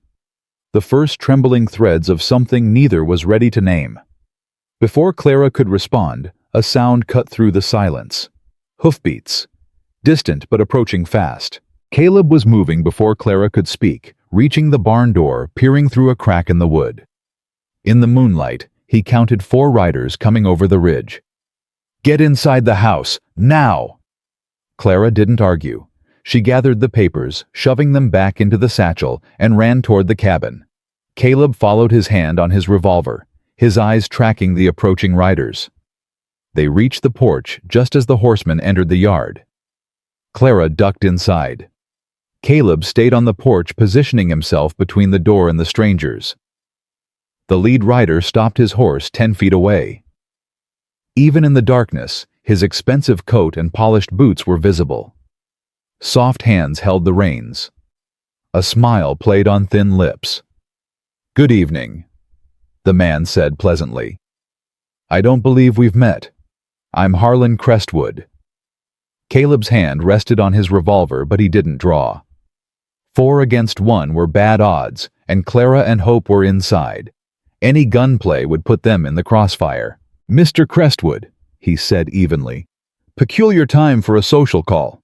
The first trembling threads of something neither was ready to name. Before Clara could respond, a sound cut through the silence. Hoofbeats. Distant but approaching fast. Caleb was moving before Clara could speak, reaching the barn door, peering through a crack in the wood. In the moonlight, he counted 4 riders coming over the ridge. "Get inside the house, now!" Clara didn't argue. She gathered the papers, shoving them back into the satchel, and ran toward the cabin. Caleb followed, his hand on his revolver, his eyes tracking the approaching riders. They reached the porch just as the horsemen entered the yard. Clara ducked inside. Caleb stayed on the porch, positioning himself between the door and the strangers. The lead rider stopped his horse 10 feet away. Even in the darkness, his expensive coat and polished boots were visible. Soft hands held the reins. A smile played on thin lips. "Good evening," the man said pleasantly. "I don't believe we've met. I'm Harlan Crestwood." Caleb's hand rested on his revolver, but he didn't draw. 4 against 1 were bad odds, and Clara and Hope were inside. Any gunplay would put them in the crossfire. "Mr. Crestwood," he said evenly. "Peculiar time for a social call."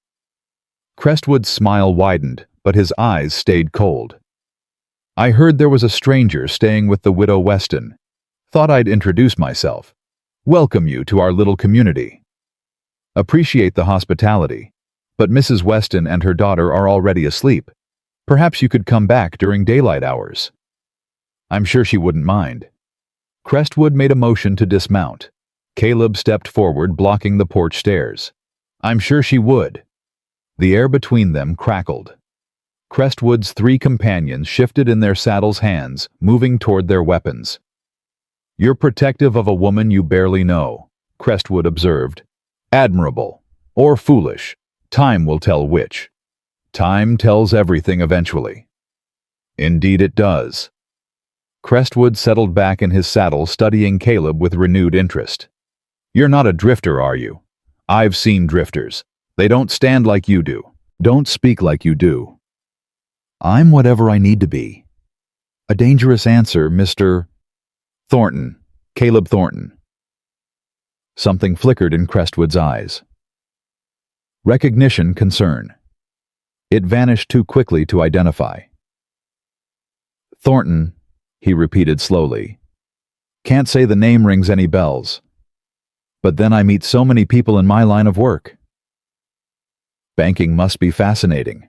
Crestwood's smile widened, but his eyes stayed cold. "I heard there was a stranger staying with the widow Weston. Thought I'd introduce myself. Welcome you to our little community. Appreciate the hospitality, but Mrs. Weston and her daughter are already asleep. Perhaps you could come back during daylight hours." "I'm sure she wouldn't mind." Crestwood made a motion to dismount. Caleb stepped forward, blocking the porch stairs. "I'm sure she would." The air between them crackled. Crestwood's 3 companions shifted in their saddles' hands, moving toward their weapons. "You're protective of a woman you barely know," Crestwood observed. "Admirable. Or foolish. Time will tell which." Time tells everything eventually. Indeed it does. Crestwood settled back in his saddle, studying Caleb with renewed interest. You're not a drifter, are you? I've seen drifters. They don't stand like you do. Don't speak like you do. I'm whatever I need to be. A dangerous answer, Mr. Thornton. Caleb Thornton. Something flickered in Crestwood's eyes. Recognition, concern. It vanished too quickly to identify. Thornton, he repeated slowly. Can't say the name rings any bells. But then I meet so many people in my line of work. Banking must be fascinating.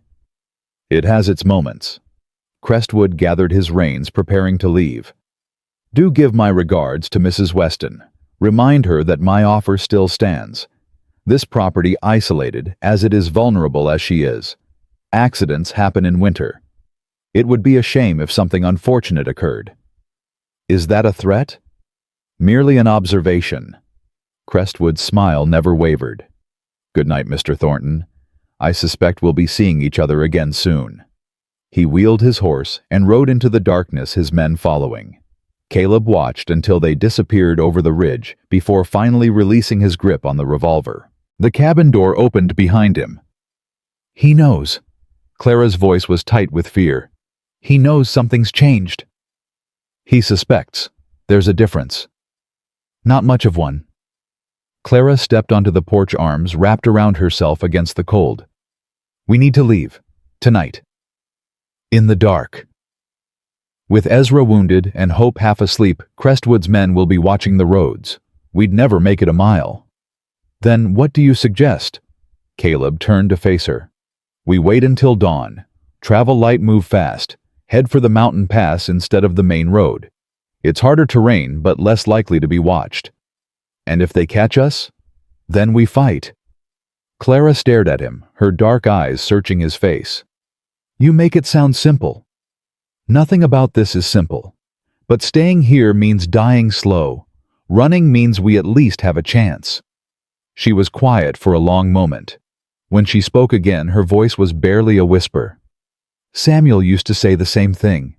It has its moments. Crestwood gathered his reins, preparing to leave. Do give my regards to Mrs. Weston. Remind her that my offer still stands. This property isolated, as it is vulnerable as she is. Accidents happen in winter. It would be a shame if something unfortunate occurred. Is that a threat? Merely an observation. Crestwood's smile never wavered. Good night, Mr. Thornton. I suspect we'll be seeing each other again soon. He wheeled his horse and rode into the darkness, his men following. Caleb watched until they disappeared over the ridge before finally releasing his grip on the revolver. The cabin door opened behind him. He knows. Clara's voice was tight with fear. He knows something's changed. He suspects. There's a difference. Not much of one. Clara stepped onto the porch, arms wrapped around herself against the cold. We need to leave. Tonight. In the dark. With Ezra wounded and Hope half asleep, Crestwood's men will be watching the roads. We'd never make it a mile. Then what do you suggest? Caleb turned to face her. We wait until dawn. Travel light, move fast. Head for the mountain pass instead of the main road. It's harder terrain, but less likely to be watched. And if they catch us, then we fight. Clara stared at him, her dark eyes searching his face. You make it sound simple. Nothing about this is simple. But staying here means dying slow. Running means we at least have a chance. She was quiet for a long moment. When she spoke again, her voice was barely a whisper. Samuel used to say the same thing.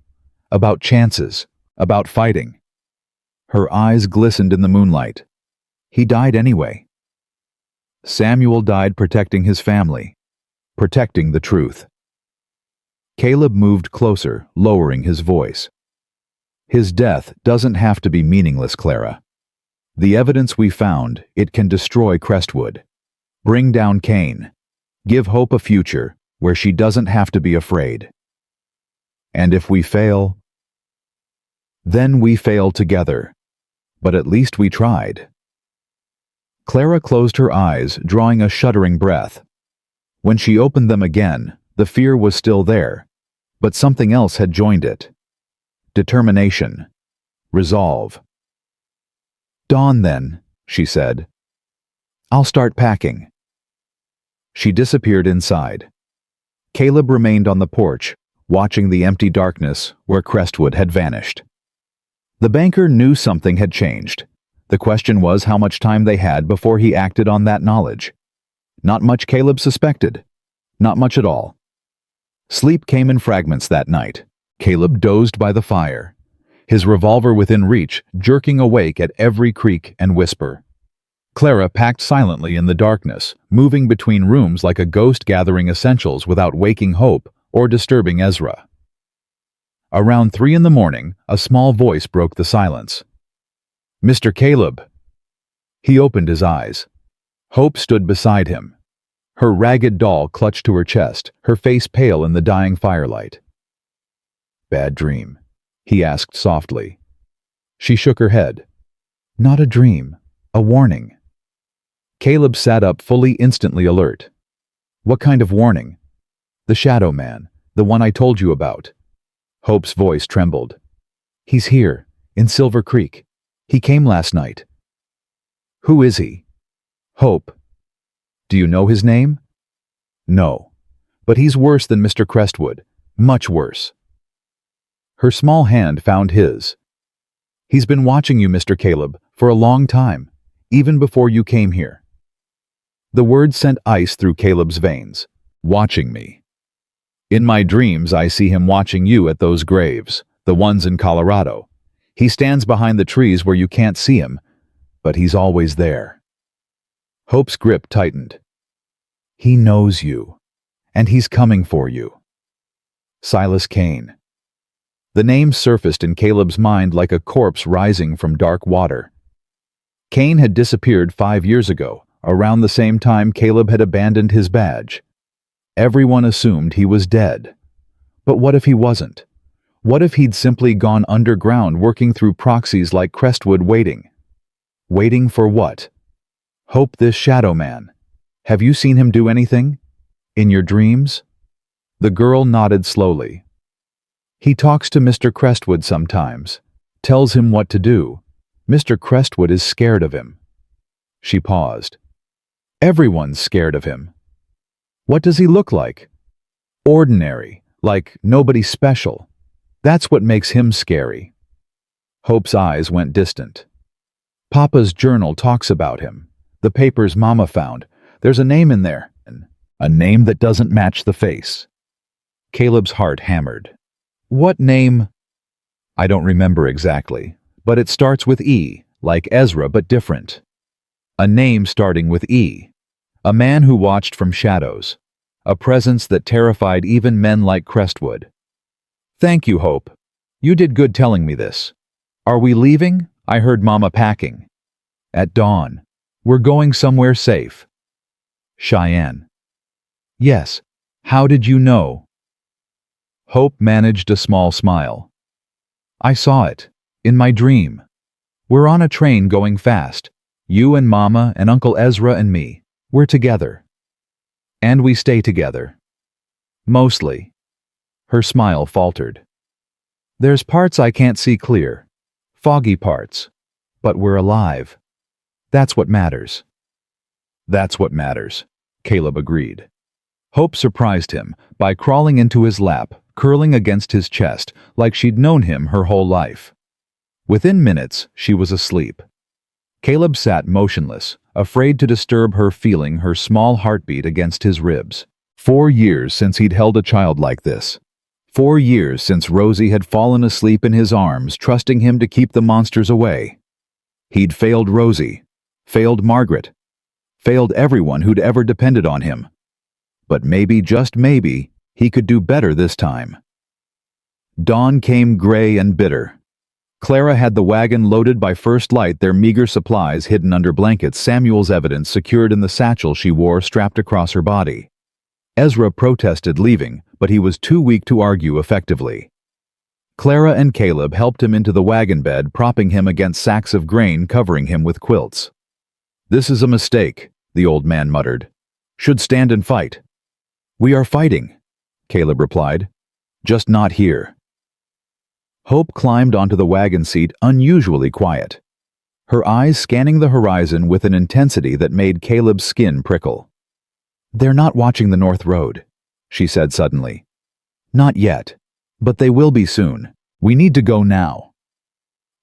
About chances, about fighting. Her eyes glistened in the moonlight. He died anyway. Samuel died protecting his family, protecting the truth. Caleb moved closer, lowering his voice. His death doesn't have to be meaningless, Clara. The evidence we found, it can destroy Crestwood. Bring down Cain. Give Hope a future where she doesn't have to be afraid. And if we fail, then we fail together. But at least we tried. Clara closed her eyes, drawing a shuddering breath. When she opened them again, the fear was still there, but something else had joined it. Determination. Resolve. Dawn then, she said. I'll start packing. She disappeared inside. Caleb remained on the porch, watching the empty darkness where Crestwood had vanished. The banker knew something had changed. The question was how much time they had before he acted on that knowledge. Not much, Caleb suspected. Not much at all. Sleep came in fragments that night. Caleb dozed by the fire, his revolver within reach, jerking awake at every creak and whisper. Clara packed silently in the darkness, moving between rooms like a ghost gathering essentials without waking Hope or disturbing Ezra. Around 3 a.m, a small voice broke the silence. Mr. Caleb. He opened his eyes. Hope stood beside him. Her ragged doll clutched to her chest, her face pale in the dying firelight. Bad dream? He asked softly. She shook her head. Not a dream, a warning. Caleb sat up, fully instantly alert. What kind of warning? The shadow man, the one I told you about. Hope's voice trembled. He's here, in Silver Creek. He came last night. Who is he? Hope. Do you know his name? No. But he's worse than Mr. Crestwood. Much worse. Her small hand found his. He's been watching you, Mr. Caleb, for a long time, even before you came here. The word sent ice through Caleb's veins. Watching me. In my dreams, I see him watching you at those graves, the ones in Colorado. He stands behind the trees where you can't see him, but he's always there." Hope's grip tightened. "He knows you, and he's coming for you." Silas Kane. The name surfaced in Caleb's mind like a corpse rising from dark water. Kane had disappeared 5 years ago, around the same time Caleb had abandoned his badge. Everyone assumed he was dead. But what if he wasn't? What if he'd simply gone underground working through proxies like Crestwood waiting? Waiting for what? Hope, this shadow man. Have you seen him do anything? In your dreams? The girl nodded slowly. He talks to Mr. Crestwood sometimes, tells him what to do. Mr. Crestwood is scared of him. She paused. Everyone's scared of him. What does he look like? Ordinary, like nobody special. That's what makes him scary. Hope's eyes went distant. Papa's journal talks about him. The papers Mama found. There's a name in there. A name that doesn't match the face. Caleb's heart hammered. What name? I don't remember exactly, but it starts with E, like Ezra but different. A name starting with E. A man who watched from shadows. A presence that terrified even men like Crestwood. Thank you, Hope. You did good telling me this. Are we leaving? I heard Mama packing. At dawn. We're going somewhere safe. Cheyenne. Yes. How did you know? Hope managed a small smile. I saw it. In my dream. We're on a train going fast. You and Mama and Uncle Ezra and me. We're together. And we stay together. Mostly. Her smile faltered. There's parts I can't see clear. Foggy parts. But we're alive. That's what matters. That's what matters, Caleb agreed. Hope surprised him by crawling into his lap, curling against his chest like she'd known him her whole life. Within minutes, she was asleep. Caleb sat motionless, afraid to disturb her, feeling her small heartbeat against his ribs. 4 years since he'd held a child like this. 4 years since Rosie had fallen asleep in his arms, trusting him to keep the monsters away. He'd failed Rosie, failed Margaret, failed everyone who'd ever depended on him. But maybe, just maybe, he could do better this time. Dawn came gray and bitter. Clara had the wagon loaded by first light, their meager supplies hidden under blankets, Samuel's evidence secured in the satchel she wore strapped across her body. Ezra protested leaving, but he was too weak to argue effectively. Clara and Caleb helped him into the wagon bed, propping him against sacks of grain, covering him with quilts. "This is a mistake," the old man muttered. "Should stand and fight." "We are fighting," Caleb replied. "Just not here." Hope climbed onto the wagon seat, unusually quiet. Her eyes scanning the horizon with an intensity that made Caleb's skin prickle. "They're not watching the North Road," she said suddenly. "Not yet, but they will be soon. We need to go now."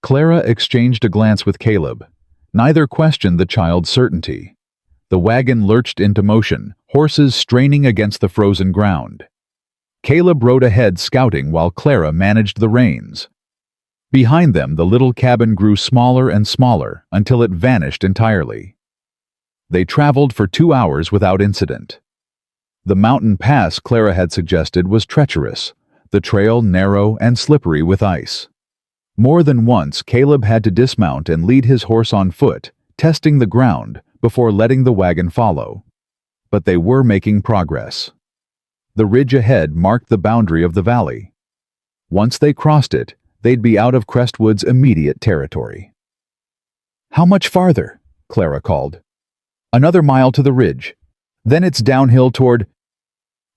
Clara exchanged a glance with Caleb. Neither questioned the child's certainty. The wagon lurched into motion, horses straining against the frozen ground. Caleb rode ahead, scouting, while Clara managed the reins. Behind them, the little cabin grew smaller and smaller until it vanished entirely. They traveled for 2 hours without incident. The mountain pass Clara had suggested was treacherous, the trail narrow and slippery with ice. More than once, Caleb had to dismount and lead his horse on foot, testing the ground before letting the wagon follow. But they were making progress. The ridge ahead marked the boundary of the valley. Once they crossed it, they'd be out of Crestwood's immediate territory. "How much farther?" Clara called. "Another mile to the ridge. Then it's downhill toward—"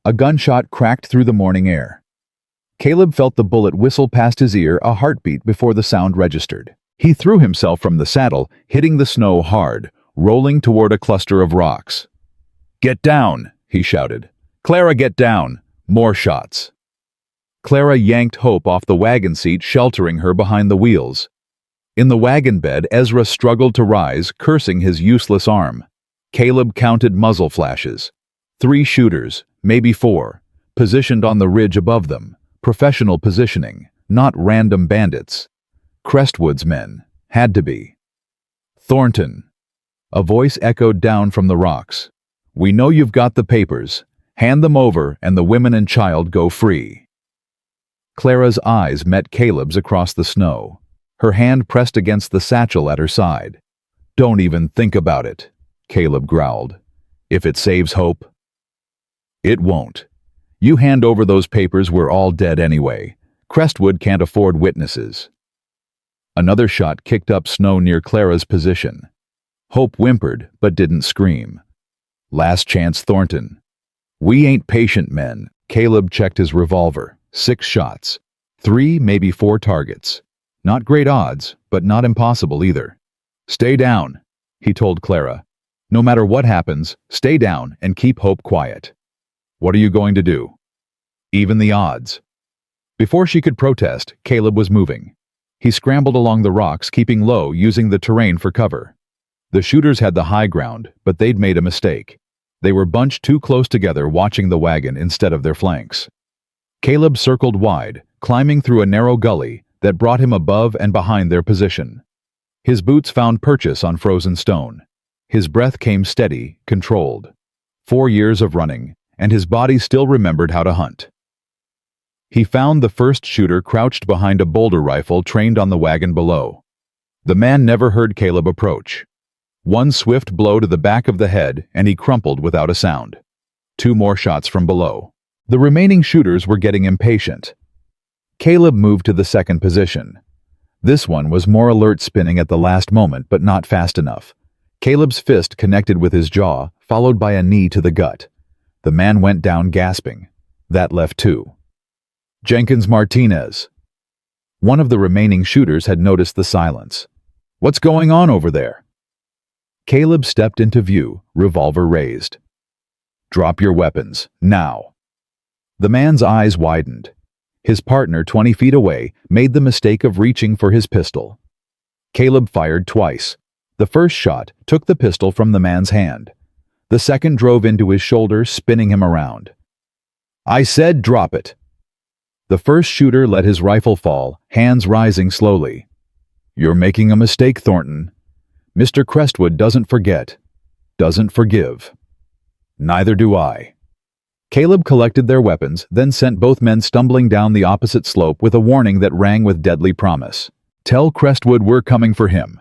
A gunshot cracked through the morning air. Caleb felt the bullet whistle past his ear, a heartbeat before the sound registered. He threw himself from the saddle, hitting the snow hard, rolling toward a cluster of rocks. "Get down!" he shouted. "Clara, get down!" More shots. Clara yanked Hope off the wagon seat, sheltering her behind the wheels. In the wagon bed, Ezra struggled to rise, cursing his useless arm. Caleb counted muzzle flashes. 3 shooters, maybe 4, positioned on the ridge above them, professional positioning, not random bandits. Crestwood's men, had to be. Thornton. A voice echoed down from the rocks. We know you've got the papers. Hand them over and the women and child go free. Clara's eyes met Caleb's across the snow. Her hand pressed against the satchel at her side. Don't even think about it, Caleb growled. If it saves Hope. It won't. You hand over those papers, we're all dead anyway. Crestwood can't afford witnesses. Another shot kicked up snow near Clara's position. Hope whimpered, but didn't scream. Last chance, Thornton. We ain't patient men. Caleb checked his revolver. 6 shots. 3, maybe 4 targets. Not great odds, but not impossible either. Stay down, he told Clara. No matter what happens, stay down and keep Hope quiet. What are you going to do? Even the odds. Before she could protest, Caleb was moving. He scrambled along the rocks, keeping low, using the terrain for cover. The shooters had the high ground, but they'd made a mistake. They were bunched too close together, watching the wagon instead of their flanks. Caleb circled wide, climbing through a narrow gully that brought him above and behind their position. His boots found purchase on frozen stone. His breath came steady, controlled. 4 years of running, and his body still remembered how to hunt. He found the first shooter crouched behind a boulder rifle trained on the wagon below. The man never heard Caleb approach. One swift blow to the back of the head, and he crumpled without a sound. 2 more shots from below. The remaining shooters were getting impatient. Caleb moved to the second position. This one was more alert, spinning at the last moment, but not fast enough. Caleb's fist connected with his jaw, followed by a knee to the gut. The man went down gasping. That left 2. Jenkins Martinez. One of the remaining shooters had noticed the silence. What's going on over there? Caleb stepped into view, revolver raised. Drop your weapons, now. The man's eyes widened. His partner, 20 feet away, made the mistake of reaching for his pistol. Caleb fired twice. The first shot took the pistol from the man's hand. The second drove into his shoulder, spinning him around. I said drop it. The first shooter let his rifle fall, hands rising slowly. You're making a mistake, Thornton. Mr. Crestwood doesn't forget, doesn't forgive. Neither do I. Caleb collected their weapons, then sent both men stumbling down the opposite slope with a warning that rang with deadly promise. Tell Crestwood we're coming for him.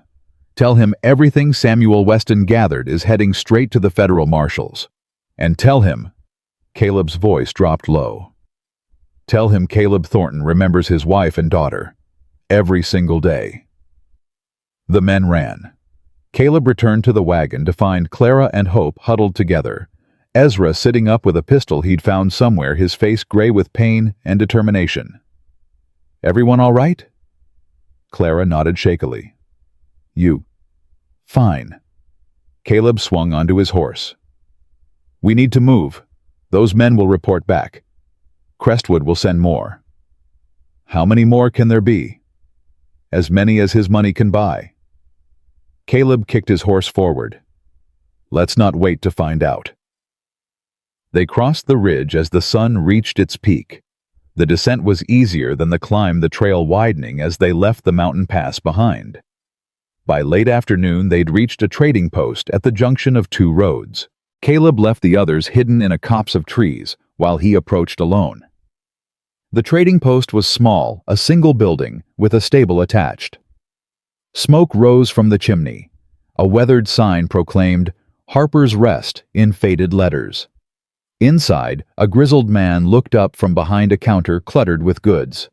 Tell him everything Samuel Weston gathered is heading straight to the federal marshals. And tell him, Caleb's voice dropped low. Tell him Caleb Thornton remembers his wife and daughter. Every single day. The men ran. Caleb returned to the wagon to find Clara and Hope huddled together. Ezra sitting up with a pistol he'd found somewhere, his face gray with pain and determination. Everyone all right? Clara nodded shakily. You. Fine. Caleb swung onto his horse. We need to move. Those men will report back. Crestwood will send more. How many more can there be? As many as his money can buy. Caleb kicked his horse forward. Let's not wait to find out. They crossed the ridge as the sun reached its peak. The descent was easier than the climb, the trail widening as they left the mountain pass behind. By late afternoon, they'd reached a trading post at the junction of 2 roads. Caleb left the others hidden in a copse of trees, while he approached alone. The trading post was small, a single building, with a stable attached. Smoke rose from the chimney. A weathered sign proclaimed, Harper's Rest, in faded letters. Inside, a grizzled man looked up from behind a counter cluttered with goods.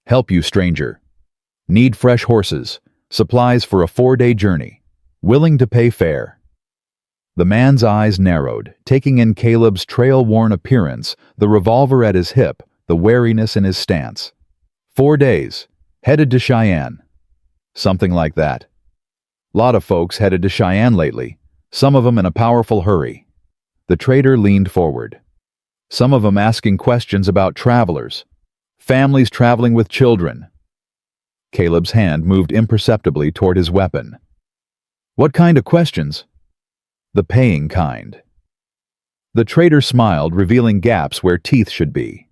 Help you, stranger. Need fresh horses, supplies for a 4-day journey. Willing to pay fare. The man's eyes narrowed, taking in Caleb's trail-worn appearance, the revolver at his hip, the wariness in his stance. 4 days. Headed to Cheyenne. Something like that. Lot of folks headed to Cheyenne lately, some of them in a powerful hurry. The trader leaned forward. Some of them asking questions about travelers. Families traveling with children. Caleb's hand moved imperceptibly toward his weapon. What kind of questions? The paying kind. The trader smiled, revealing gaps where teeth should be.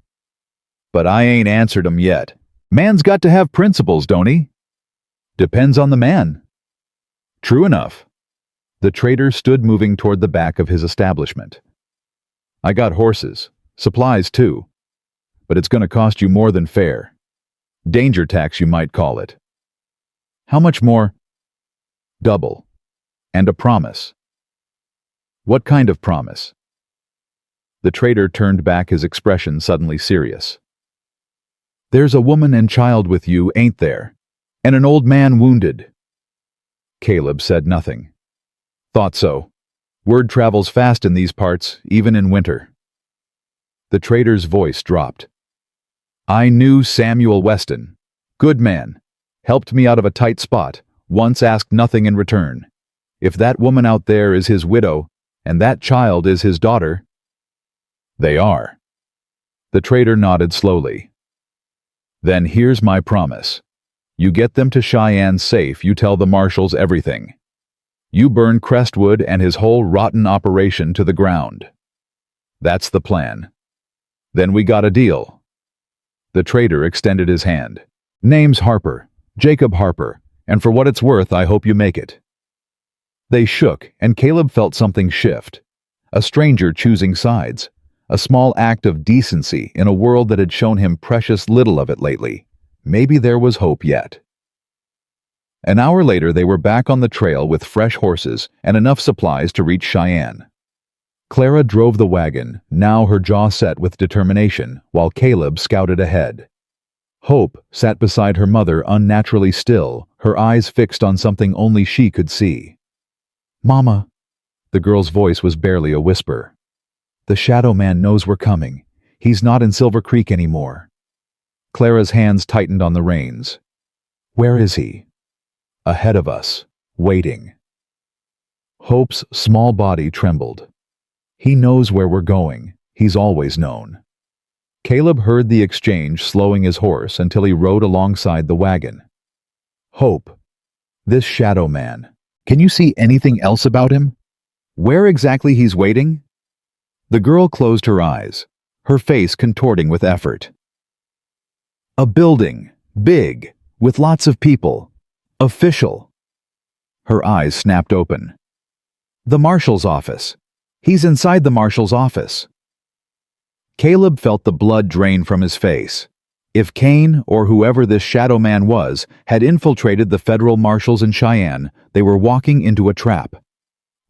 But I ain't answered 'em yet. Man's got to have principles, don't he? Depends on the man. True enough. The trader stood moving toward the back of his establishment. I got horses, supplies too, but it's going to cost you more than fair. Danger tax, you might call it. How much more? Double. And a promise. What kind of promise? The trader turned back, his expression suddenly serious. There's a woman and child with you, ain't there? And an old man wounded. Caleb said nothing. Thought so. Word travels fast in these parts, even in winter. The trader's voice dropped. I knew Samuel Weston. Good man. Helped me out of a tight spot, once asked nothing in return. If that woman out there is his widow, and that child is his daughter... They are. The trader nodded slowly. Then here's my promise. You get them to Cheyenne safe, you tell the marshals everything. You burn Crestwood and his whole rotten operation to the ground. That's the plan. Then we got a deal. The trader extended his hand. Name's Harper, Jacob Harper, and for what it's worth, I hope you make it. They shook, and Caleb felt something shift. A stranger choosing sides. A small act of decency in a world that had shown him precious little of it lately. Maybe there was hope yet. An hour later, they were back on the trail with fresh horses and enough supplies to reach Cheyenne. Clara drove the wagon, now her jaw set with determination, while Caleb scouted ahead. Hope sat beside her mother, unnaturally still, her eyes fixed on something only she could see. Mama. The girl's voice was barely a whisper. The Shadow Man knows we're coming. He's not in Silver Creek anymore. Clara's hands tightened on the reins. Where is he? Ahead of us, waiting. Hope's small body trembled. He knows where we're going. He's always known. Caleb heard the exchange, slowing his horse until he rode alongside the wagon. Hope. This Shadow Man. Can you see anything else about him? Where exactly he's waiting? The girl closed her eyes, her face contorting with effort. A building, big, with lots of people. Official. Her eyes snapped open. The marshal's office. He's inside the marshal's office. Caleb felt the blood drain from his face. If Kane, or whoever this Shadow Man was, had infiltrated the federal marshals in Cheyenne, they were walking into a trap.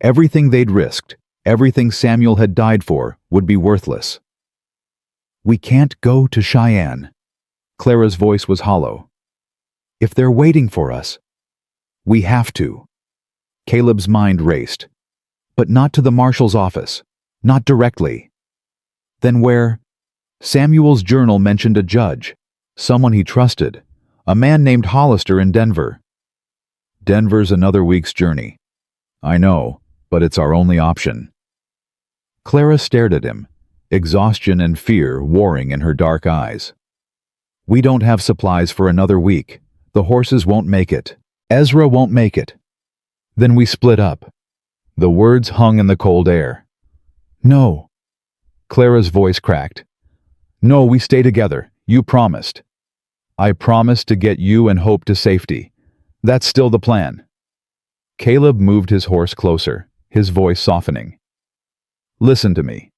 Everything they'd risked, everything Samuel had died for, would be worthless. We can't go to Cheyenne. Clara's voice was hollow. If they're waiting for us, we have to. Caleb's mind raced. But not to the marshal's office. Not directly. Then where? Samuel's journal mentioned a judge, someone he trusted, a man named Hollister in Denver. Denver's another week's journey. I know, but it's our only option. Clara stared at him, exhaustion and fear warring in her dark eyes. We don't have supplies for another week. The horses won't make it. Ezra won't make it. Then we split up. The words hung in the cold air. No. Clara's voice cracked. No, we stay together. You promised. I promised to get you and Hope to safety. That's still the plan. Caleb moved his horse closer, his voice softening. Listen to me.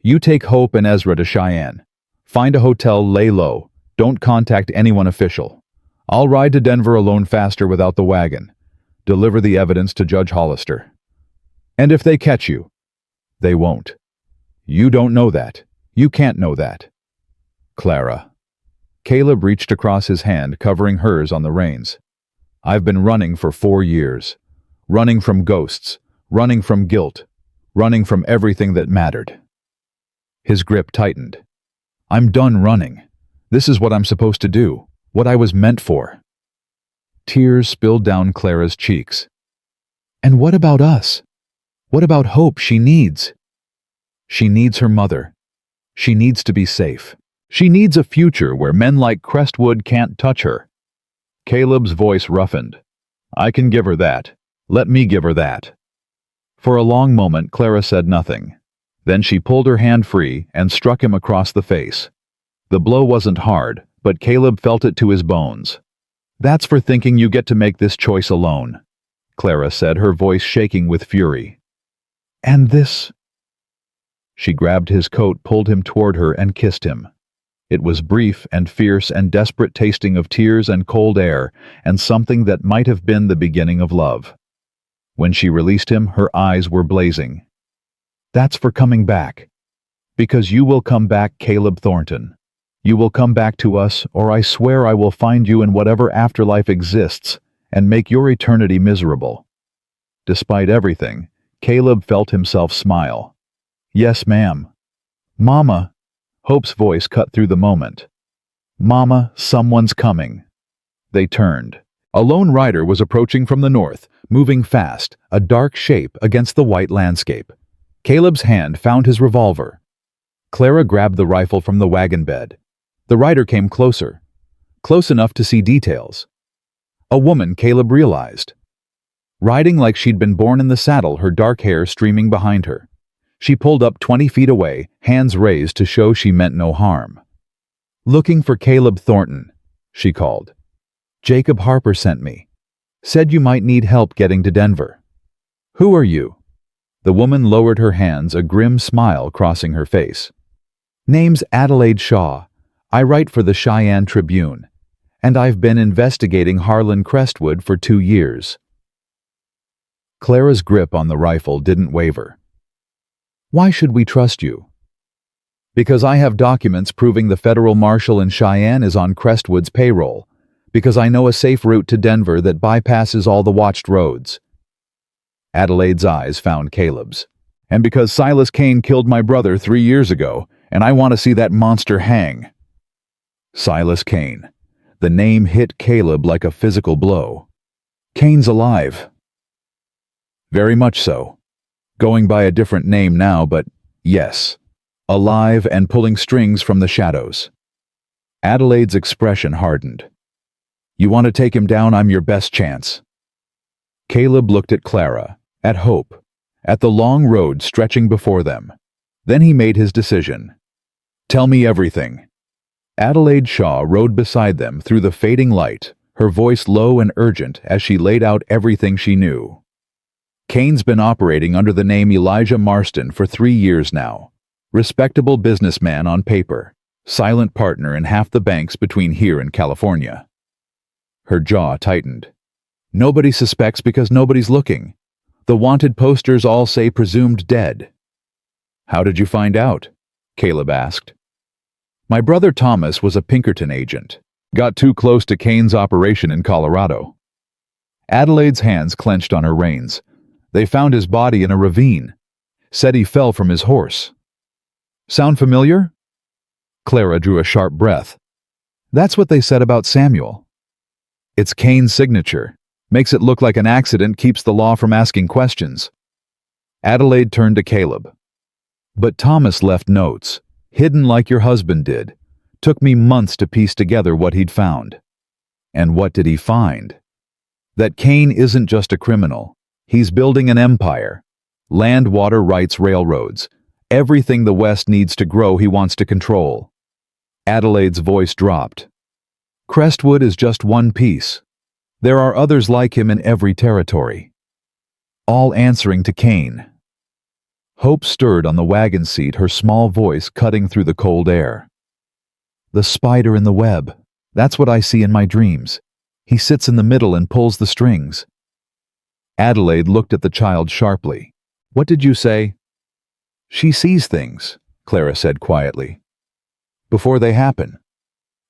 You take Hope and Ezra to Cheyenne. Find a hotel, lay low. Don't contact anyone official. I'll ride to Denver alone faster without the wagon. Deliver the evidence to Judge Hollister. And if they catch you, they won't. You don't know that. You can't know that. Clara. Caleb reached across his hand, covering hers on the reins. I've been running for 4 years. Running from ghosts. Running from guilt. Running from everything that mattered. His grip tightened. I'm done running. This is what I'm supposed to do. What I was meant for. Tears spilled down Clara's cheeks. And what about us? What about Hope she needs? She needs her mother. She needs to be safe. She needs a future where men like Crestwood can't touch her. Caleb's voice roughened. I can give her that. Let me give her that. For a long moment, Clara said nothing. Then she pulled her hand free and struck him across the face. The blow wasn't hard, but Caleb felt it to his bones. "That's for thinking you get to make this choice alone," Clara said, her voice shaking with fury. "And this?" She grabbed his coat, pulled him toward her, and kissed him. It was brief and fierce and desperate, tasting of tears and cold air, and something that might have been the beginning of love. When she released him, her eyes were blazing. "That's for coming back. Because you will come back, Caleb Thornton. You will come back to us, or I swear I will find you in whatever afterlife exists and make your eternity miserable." Despite everything, Caleb felt himself smile. "Yes, ma'am." "Mama," Hope's voice cut through the moment. "Mama, someone's coming." They turned. A lone rider was approaching from the north, moving fast, a dark shape against the white landscape. Caleb's hand found his revolver. Clara grabbed the rifle from the wagon bed. The rider came closer, close enough to see details. A woman, Caleb realized. Riding like she'd been born in the saddle, her dark hair streaming behind her. She pulled up 20 feet away, hands raised to show she meant no harm. "Looking for Caleb Thornton," she called. "Jacob Harper sent me. Said you might need help getting to Denver." "Who are you?" The woman lowered her hands, a grim smile crossing her face. "Name's Adelaide Shaw. I write for the Cheyenne Tribune, and I've been investigating Harlan Crestwood for 2 years." Clara's grip on the rifle didn't waver. "Why should we trust you?" "Because I have documents proving the federal marshal in Cheyenne is on Crestwood's payroll. Because I know a safe route to Denver that bypasses all the watched roads." Adelaide's eyes found Caleb's. "And because Silas Kane killed my brother 3 years ago, and I want to see that monster hang." Silas Kane. The name hit Caleb like a physical blow. "Kane's alive." "Very much so. Going by a different name now, but yes. Alive and pulling strings from the shadows." Adelaide's expression hardened. "You want to take him down? I'm your best chance." Caleb looked at Clara, at Hope, at the long road stretching before them. Then he made his decision. "Tell me everything." Adelaide Shaw rode beside them through the fading light, her voice low and urgent as she laid out everything she knew. "Kane's been operating under the name Elijah Marston for 3 years now. Respectable businessman on paper, silent partner in half the banks between here and California." Her jaw tightened. "Nobody suspects because nobody's looking. The wanted posters all say presumed dead." "How did you find out?" Caleb asked. "My brother Thomas was a Pinkerton agent. Got too close to Kane's operation in Colorado." Adelaide's hands clenched on her reins. "They found his body in a ravine. Said he fell from his horse." "Sound familiar?" Clara drew a sharp breath. "That's what they said about Samuel." "It's Kane's signature. Makes it look like an accident, keeps the law from asking questions." Adelaide turned to Caleb. "But Thomas left notes, hidden like your husband did. Took me months to piece together what he'd found." "And what did he find?" "That Kane isn't just a criminal. He's building an empire. Land, water, rights, railroads. Everything the West needs to grow, he wants to control." Adelaide's voice dropped. "Crestwood is just one piece. There are others like him in every territory. All answering to Kane." Hope stirred on the wagon seat, her small voice cutting through the cold air. "The spider in the web. That's what I see in my dreams. He sits in the middle and pulls the strings." Adelaide looked at the child sharply. "What did you say?" "She sees things," Clara said quietly, "before they happen.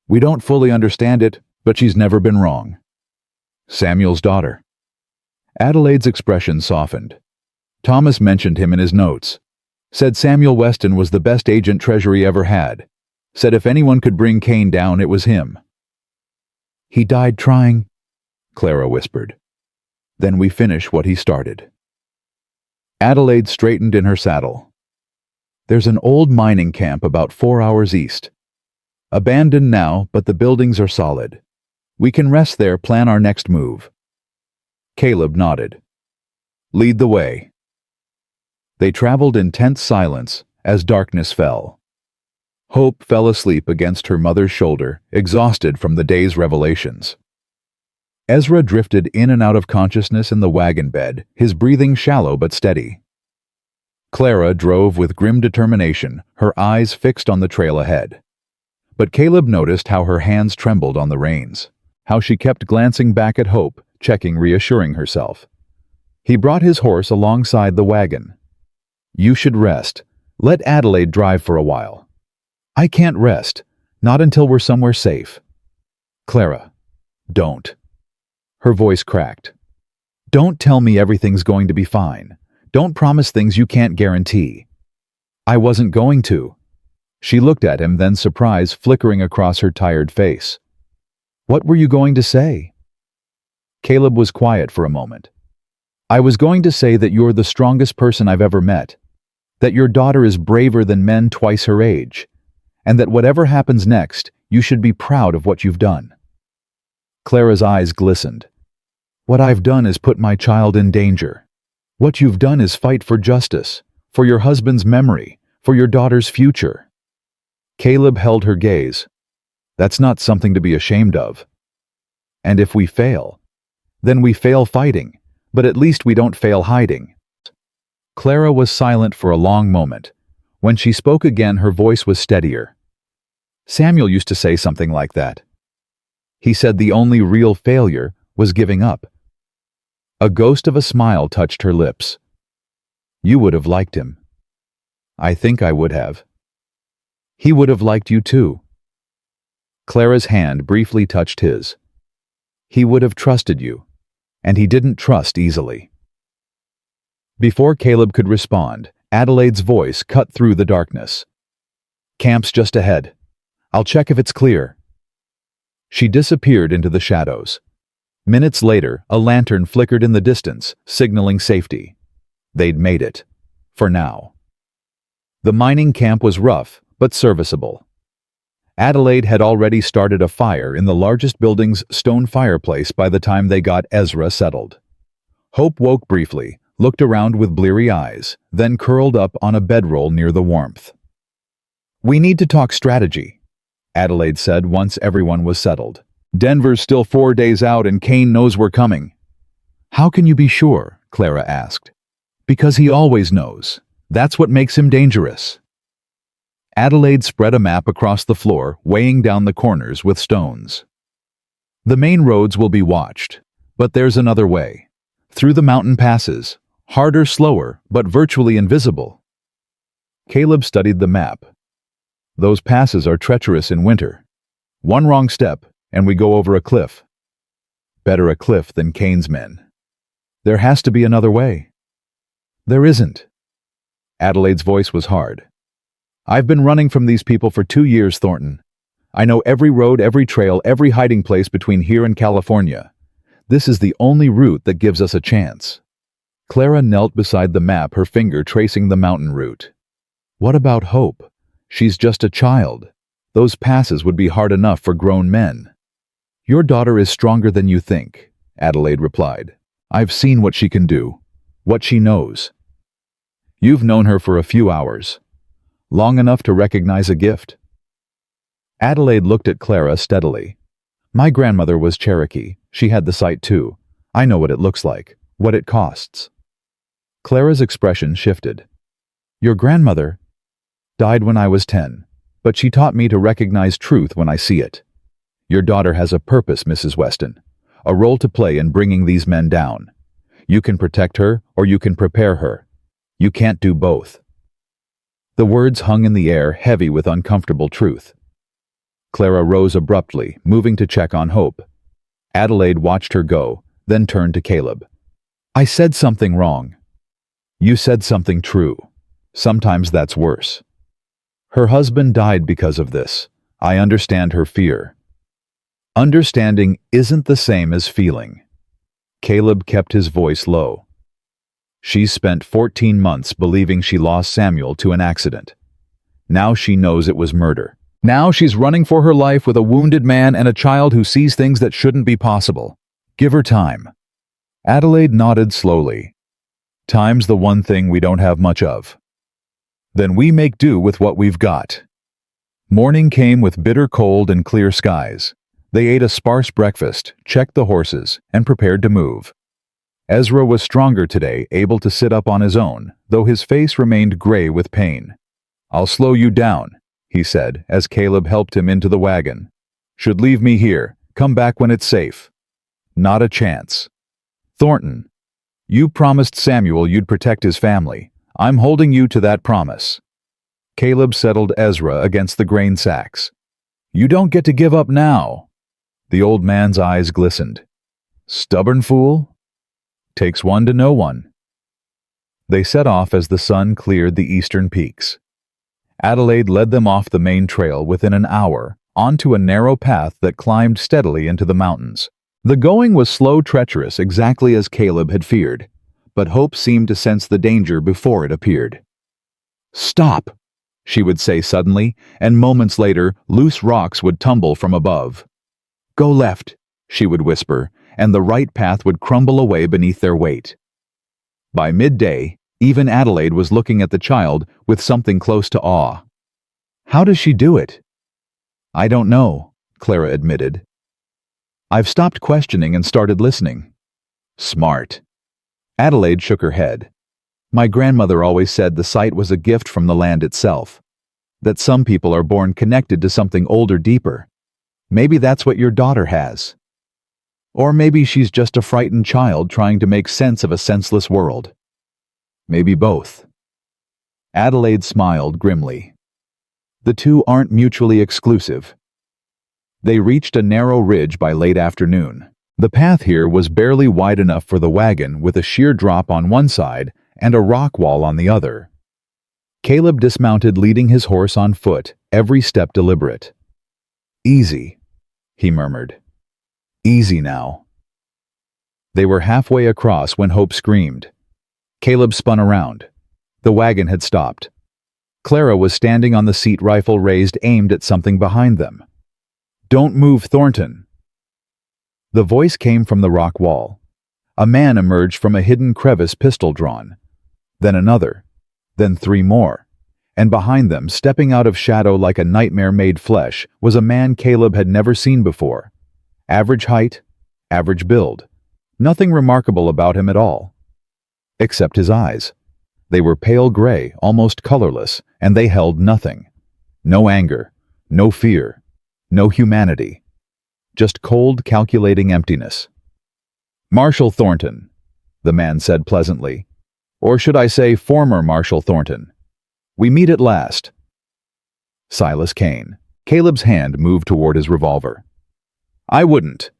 We don't fully understand it, but she's never been wrong." "Samuel's daughter." Adelaide's expression softened. "Thomas mentioned him in his notes. Said Samuel Weston was the best agent Treasury ever had. Said if anyone could bring Kane down, it was him." "He died trying," Clara whispered. "Then we finish what he started." Adelaide straightened in her saddle. "There's an old mining camp about 4 hours east. Abandoned now, but the buildings are solid. We can rest there, plan our next move." Caleb nodded. "Lead the way." They traveled in tense silence as darkness fell. Hope fell asleep against her mother's shoulder, exhausted from the day's revelations. Ezra drifted in and out of consciousness in the wagon bed, his breathing shallow but steady. Clara drove with grim determination, her eyes fixed on the trail ahead. But Caleb noticed how her hands trembled on the reins, how she kept glancing back at Hope, checking, reassuring herself. He brought his horse alongside the wagon. "You should rest. Let Adelaide drive for a while." "I can't rest. Not until we're somewhere safe." "Clara, don't." Her voice cracked. "Don't tell me everything's going to be fine. Don't promise things you can't guarantee." "I wasn't going to." She looked at him, then surprise flickering across her tired face. "What were you going to say?" Caleb was quiet for a moment. "I was going to say that you're the strongest person I've ever met, that your daughter is braver than men twice her age, and that whatever happens next, you should be proud of what you've done." Clara's eyes glistened. "What I've done is put my child in danger. What you've done is fight for justice, for your husband's memory, for your daughter's future." Caleb held her gaze. "That's not something to be ashamed of. And if we fail, then we fail fighting, but at least we don't fail hiding." Clara was silent for a long moment. When she spoke again, her voice was steadier. "Samuel used to say something like that. He said the only real failure was giving up." A ghost of a smile touched her lips. "You would have liked him." "I think I would have." "He would have liked you too." Clara's hand briefly touched his. "He would have trusted you, and he didn't trust easily." Before Caleb could respond, Adelaide's voice cut through the darkness. "Camp's just ahead. I'll check if it's clear." She disappeared into the shadows. Minutes later, a lantern flickered in the distance, signaling safety. They'd made it. For now. The mining camp was rough, but serviceable. Adelaide had already started a fire in the largest building's stone fireplace by the time they got Ezra settled. Hope woke briefly, looked around with bleary eyes, then curled up on a bedroll near the warmth. "We need to talk strategy," Adelaide said once everyone was settled. "Denver's still 4 days out and Kane knows we're coming." "How can you be sure?" Clara asked. "Because he always knows. That's what makes him dangerous." Adelaide spread a map across the floor, weighing down the corners with stones. "The main roads will be watched, but there's another way. Through the mountain passes. Harder, slower, but virtually invisible." Caleb studied the map. "Those passes are treacherous in winter. One wrong step, and we go over a cliff. Better a cliff than Kane's men. There has to be another way." "There isn't." Adelaide's voice was hard. "I've been running from these people for 2 years, Thornton. I know every road, every trail, every hiding place between here and California. This is the only route that gives us a chance." Clara knelt beside the map, her finger tracing the mountain route. "What about Hope? She's just a child. Those passes would be hard enough for grown men." "Your daughter is stronger than you think," Adelaide replied. "I've seen what she can do, what she knows." "You've known her for a few hours. Long enough to recognize a gift." Adelaide looked at Clara steadily. "My grandmother was Cherokee. She had the sight too. I know what it looks like, what it costs." Clara's expression shifted. "Your grandmother died when I was 10, but she taught me to recognize truth when I see it. Your daughter has a purpose, Mrs. Weston, a role to play in bringing these men down. You can protect her or you can prepare her. You can't do both." The words hung in the air, heavy with uncomfortable truth. Clara rose abruptly, moving to check on Hope. Adelaide watched her go, then turned to Caleb. "I said something wrong." "You said something true. Sometimes that's worse. Her husband died because of this. I understand her fear." "Understanding isn't the same as feeling." Caleb kept his voice low. "She's spent 14 months believing she lost Samuel to an accident. Now she knows it was murder. Now she's running for her life with a wounded man and a child who sees things that shouldn't be possible. Give her time." Adelaide nodded slowly. Time's the one thing we don't have much of. Then we make do with what we've got. Morning came with bitter cold and clear skies. They ate a sparse breakfast, checked the horses, and prepared to move. Ezra was stronger today, able to sit up on his own, though his face remained gray with pain. "I'll slow you down," he said, as Caleb helped him into the wagon. "Should leave me here. Come back when it's safe." "Not a chance." "Thornton, you promised Samuel you'd protect his family. I'm holding you to that promise." Caleb settled Ezra against the grain sacks. "You don't get to give up now." The old man's eyes glistened. "Stubborn fool? Takes one to know one." They set off as the sun cleared the eastern peaks. Adelaide led them off the main trail within an hour, onto a narrow path that climbed steadily into the mountains. The going was slow, treacherous, exactly as Caleb had feared, but Hope seemed to sense the danger before it appeared. "Stop!" she would say suddenly, and moments later, loose rocks would tumble from above. "Go left," she would whisper, and the right path would crumble away beneath their weight. By midday, even Adelaide was looking at the child with something close to awe. "How does she do it?" "I don't know," Clara admitted. "I've stopped questioning and started listening." "Smart." Adelaide shook her head. "My grandmother always said the sight was a gift from the land itself, that some people are born connected to something older, deeper. Maybe that's what your daughter has. Or maybe she's just a frightened child trying to make sense of a senseless world. Maybe both." Adelaide smiled grimly. "The two aren't mutually exclusive." They reached a narrow ridge by late afternoon. The path here was barely wide enough for the wagon, with a sheer drop on one side and a rock wall on the other. Caleb dismounted, leading his horse on foot, every step deliberate. "Easy," he murmured. "Easy now." They were halfway across when Hope screamed. Caleb spun around. The wagon had stopped. Clara was standing on the seat, rifle raised, aimed at something behind them. "Don't move, Thornton." The voice came from the rock wall. A man emerged from a hidden crevice, pistol drawn. Then another. Then three more. And behind them, stepping out of shadow like a nightmare made flesh, was a man Caleb had never seen before. Average height, average build. Nothing remarkable about him at all. Except his eyes. They were pale gray, almost colorless, and they held nothing. No anger, no fear, no humanity. Just cold, calculating emptiness. "Marshal Thornton," the man said pleasantly. "Or should I say former Marshal Thornton. We meet at last." Silas Kane. Caleb's hand moved toward his revolver. "I wouldn't."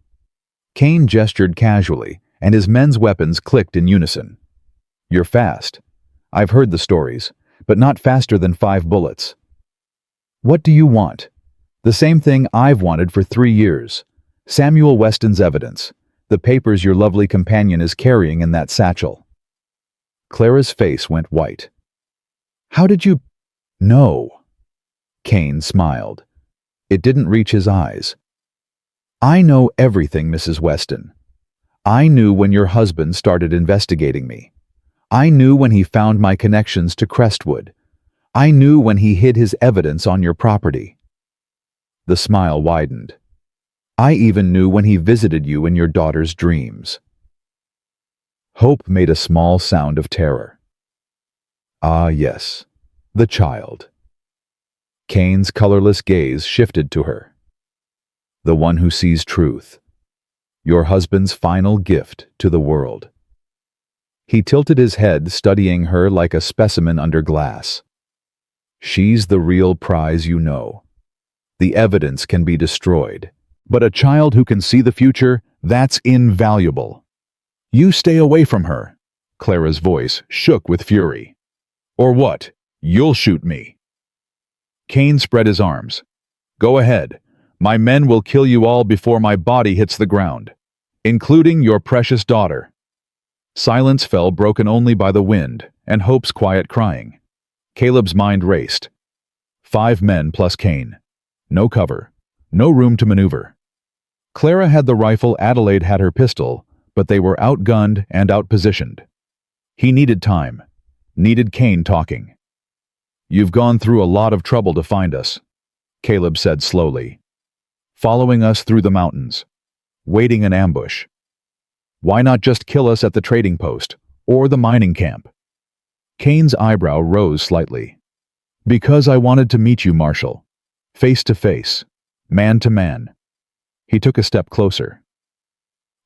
Kane gestured casually, and his men's weapons clicked in unison. "You're fast. I've heard the stories, but not faster than 5 bullets. What do you want?" "The same thing I've wanted for 3 years. Samuel Weston's evidence. The papers your lovely companion is carrying in that satchel." Clara's face went white. "How did you know?" Kane smiled. It didn't reach his eyes. "I know everything, Mrs. Weston. I knew when your husband started investigating me. I knew when he found my connections to Crestwood. I knew when he hid his evidence on your property." The smile widened. "I even knew when he visited you in your daughter's dreams." Hope made a small sound of terror. "Ah, yes, the child." Kane's colorless gaze shifted to her. "The one who sees truth. Your husband's final gift to the world." He tilted his head, studying her like a specimen under glass. "She's the real prize, you know. The evidence can be destroyed, but a child who can see the future, that's invaluable. You stay away from her." Clara's voice shook with fury. "Or what? You'll shoot me." Kane spread his arms. "Go ahead. My men will kill you all before my body hits the ground, including your precious daughter." Silence fell, broken only by the wind and Hope's quiet crying. Caleb's mind raced. 5 men plus Kane. No cover. No room to maneuver. Clara had the rifle, Adelaide had her pistol, but they were outgunned and outpositioned. He needed time, needed Cain talking. "You've gone through a lot of trouble to find us," Caleb said slowly. "Following us through the mountains, waiting in ambush. Why not just kill us at the trading post or the mining camp?" Cain's eyebrow rose slightly. "Because I wanted to meet you, Marshal. Face to face, man to man." He took a step closer.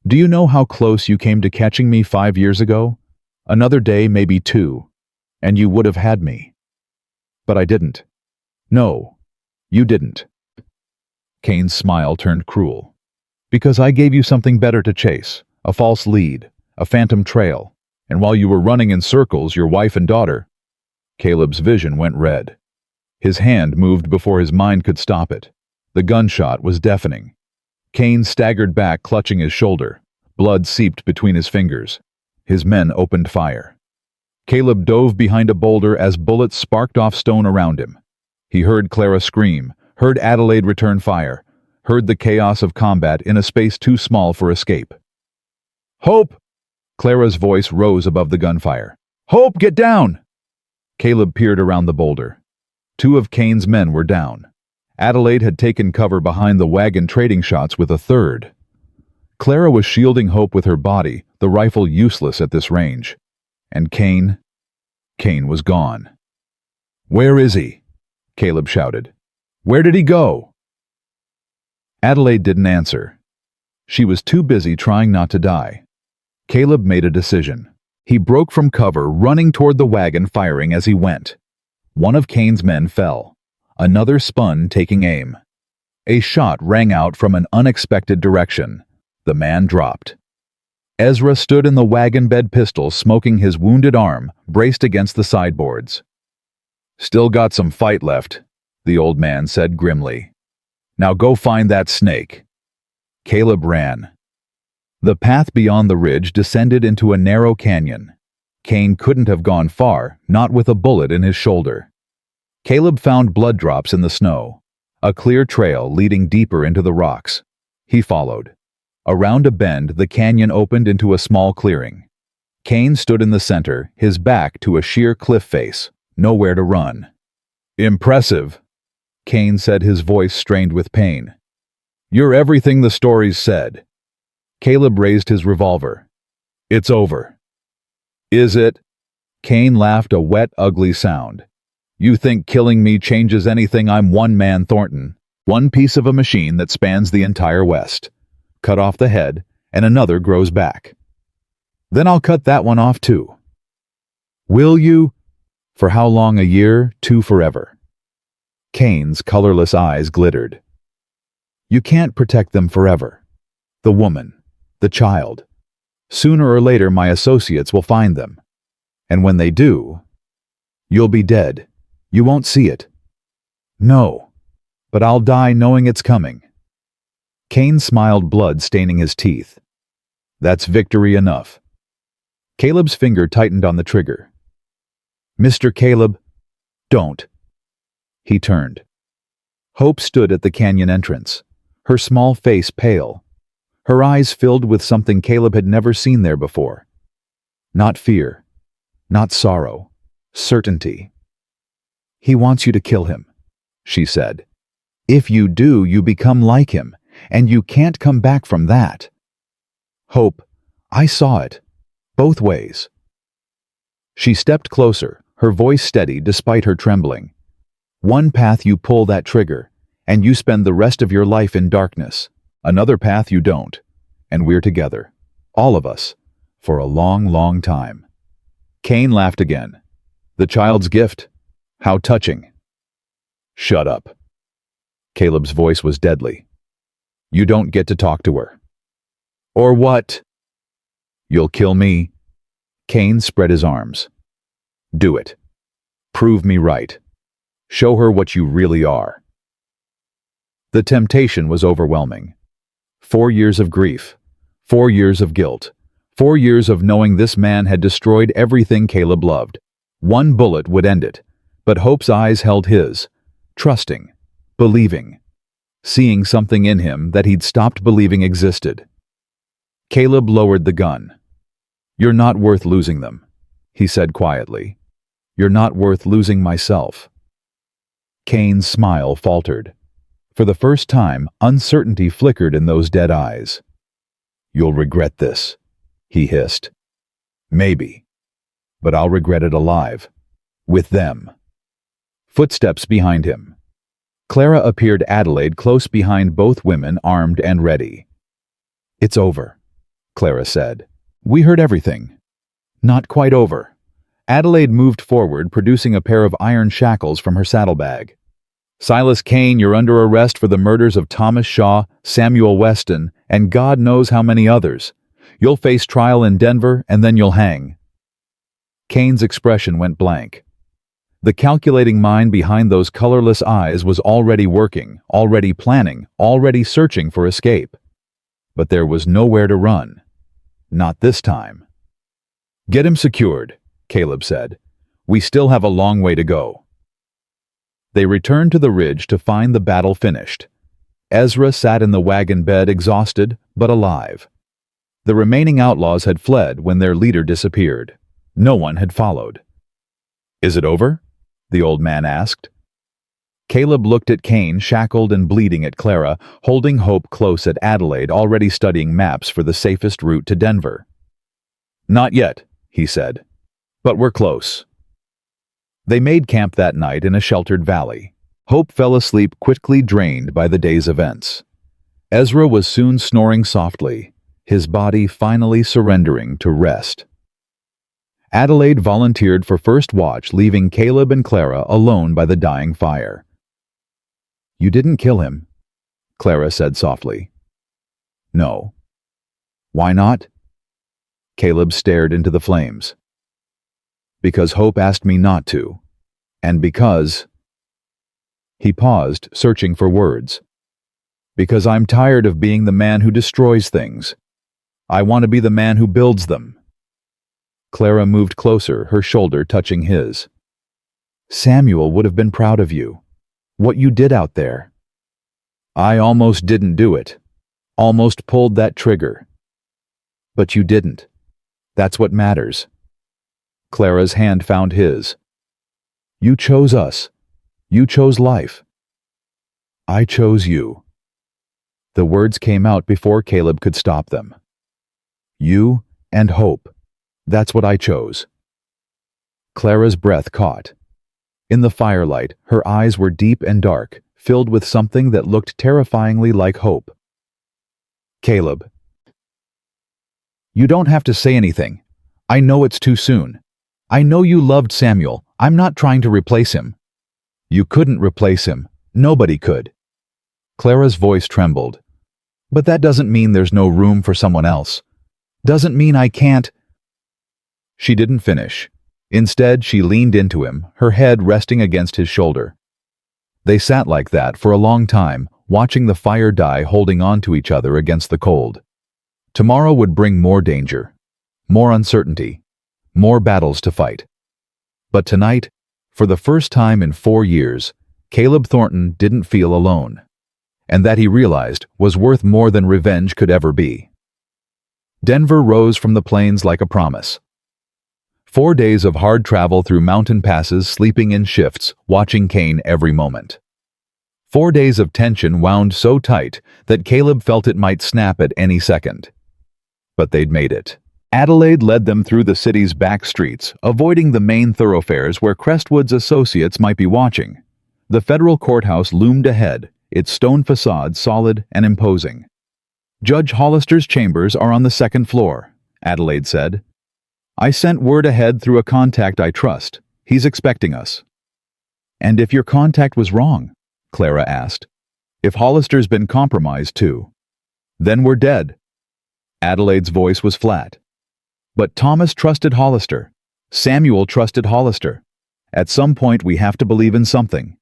"Do you know how close you came to catching me 5 years ago? Another day, maybe 2, and you would have had me. But I didn't. No, you didn't." Cain's smile turned cruel. "Because I gave you something better to chase, a false lead, a phantom trail, and while you were running in circles, your wife and daughter—" Caleb's vision went red. His hand moved before his mind could stop it. The gunshot was deafening. Cain staggered back, clutching his shoulder. Blood seeped between his fingers. His men opened fire. Caleb dove behind a boulder as bullets sparked off stone around him. He heard Clara scream, heard Adelaide return fire, heard the chaos of combat in a space too small for escape. "Hope!" Clara's voice rose above the gunfire. "Hope, get down!" Caleb peered around the boulder. 2 of Cain's men were down. Adelaide had taken cover behind the wagon, trading shots with a third. Clara was shielding Hope with her body, the rifle useless at this range. And Cain was gone. "Where is he?" Caleb shouted. "Where did he go?" Adelaide didn't answer. She was too busy trying not to die. Caleb made a decision. He broke from cover, running toward the wagon, firing as he went. One of Cain's men fell. Another spun, taking aim. A shot rang out from an unexpected direction. The man dropped. Ezra stood in the wagon bed, pistol smoking, his wounded arm braced against the sideboards. "Still got some fight left," the old man said grimly. "Now go find that snake." Caleb ran. The path beyond the ridge descended into a narrow canyon. Cain couldn't have gone far, not with a bullet in his shoulder. Caleb found blood drops in the snow, a clear trail leading deeper into the rocks. He followed. Around a bend, the canyon opened into a small clearing. Cain stood in the center, his back to a sheer cliff face, nowhere to run. "Impressive," Cain said, his voice strained with pain. "You're everything the stories said." Caleb raised his revolver. "It's over." "Is it?" Cain laughed, a wet, ugly sound. "You think killing me changes anything? I'm one man Thornton, one piece of a machine that spans the entire West. Cut off the head, and another grows back. Then I'll cut that one off too." "Will you?" "For how long? A year? 2 forever." Cain's colorless eyes glittered. "You can't protect them forever. The woman, the child. Sooner or later my associates will find them. And when they do, you'll be dead. You won't see it." "No, but I'll die knowing it's coming." Cain smiled, blood staining his teeth. "That's victory enough." Caleb's finger tightened on the trigger. "Mr. Caleb, don't." He turned. Hope stood at the canyon entrance, her small face pale, her eyes filled with something Caleb had never seen there before. Not fear, not sorrow, certainty. "He wants you to kill him," she said. "If you do, you become like him, and you can't come back from that." "Hope, I saw it. Both ways." She stepped closer, her voice steady despite her trembling. "One path you pull that trigger, and you spend the rest of your life in darkness. Another path you don't, and we're together, all of us, for a long, long time." Cain laughed again. "The child's gift. How touching." "Shut up." Caleb's voice was deadly. "You don't get to talk to her." "Or what?" "You'll kill me." Cain spread his arms. "Do it. Prove me right. Show her what you really are." The temptation was overwhelming. 4 years of grief, 4 years of guilt, 4 years of knowing this man had destroyed everything Caleb loved. One bullet would end it, but Hope's eyes held his, trusting, believing, seeing something in him that he'd stopped believing existed. Caleb lowered the gun. "You're not worth losing them," he said quietly. "You're not worth losing myself." Kane's smile faltered. For the first time, uncertainty flickered in those dead eyes. "You'll regret this," he hissed. "Maybe. But I'll regret it alive. With them." Footsteps behind him. Clara appeared Adelaide close behind both women, armed and ready. "It's over," Clara said. "We heard everything." "Not quite over." Adelaide moved forward, producing a pair of iron shackles from her saddlebag. "Silas Kane, you're under arrest for the murders of Thomas Shaw, Samuel Weston, and God knows how many others. You'll face trial in Denver, and then you'll hang." Kane's expression went blank. The calculating mind behind those colorless eyes was already working, already planning, already searching for escape. But there was nowhere to run. Not this time. "Get him secured," Caleb said. "We still have a long way to go." They returned to the ridge to find the battle finished. Ezra sat in the wagon bed, exhausted but alive. The remaining outlaws had fled when their leader disappeared. No one had followed. "Is it over?" the old man asked. Caleb looked at Kane, shackled and bleeding, at Clara, holding Hope close at Adelaide, already studying maps for the safest route to Denver. "Not yet," he said. "But we're close." They made camp that night in a sheltered valley. Hope fell asleep, quickly drained by the day's events. Ezra was soon snoring softly, his body finally surrendering to rest. Adelaide volunteered for first watch, leaving Caleb and Clara alone by the dying fire. "You didn't kill him," Clara said softly. "No." "Why not?" Caleb stared into the flames. "Because Hope asked me not to. And because—" He paused, searching for words. "Because I'm tired of being the man who destroys things. I want to be the man who builds them." Clara moved closer, her shoulder touching his. "Samuel would have been proud of you. What you did out there." "I almost didn't do it. Almost pulled that trigger." "But you didn't. That's what matters." Clara's hand found his. "You chose us. You chose life." "I chose you." The words came out before Caleb could stop them. "You and Hope. That's what I chose." Clara's breath caught. In the firelight, her eyes were deep and dark, filled with something that looked terrifyingly like hope. "Caleb, you don't have to say anything. I know it's too soon. I know you loved Samuel. I'm not trying to replace him." "You couldn't replace him. Nobody could." Clara's voice trembled. "But that doesn't mean there's no room for someone else. Doesn't mean I can't—" She didn't finish. Instead, she leaned into him, her head resting against his shoulder. They sat like that for a long time, watching the fire die, holding on to each other against the cold. Tomorrow would bring more danger, more uncertainty, more battles to fight. But tonight, for the first time in 4 years, Caleb Thornton didn't feel alone. And that, he realized, was worth more than revenge could ever be. Denver rose from the plains like a promise. 4 days of hard travel through mountain passes, sleeping in shifts, watching Kane every moment. 4 days of tension wound so tight that Caleb felt it might snap at any second. But they'd made it. Adelaide led them through the city's back streets, avoiding the main thoroughfares where Crestwood's associates might be watching. The federal courthouse loomed ahead, its stone facade solid and imposing. "Judge Hollister's chambers are on the 2nd floor," Adelaide said. "I sent word ahead through a contact I trust. He's expecting us." "And if your contact was wrong?" Clara asked. "If Hollister's been compromised too?" "Then we're dead." Adelaide's voice was flat. "But Thomas trusted Hollister. Samuel trusted Hollister. At some point we have to believe in something."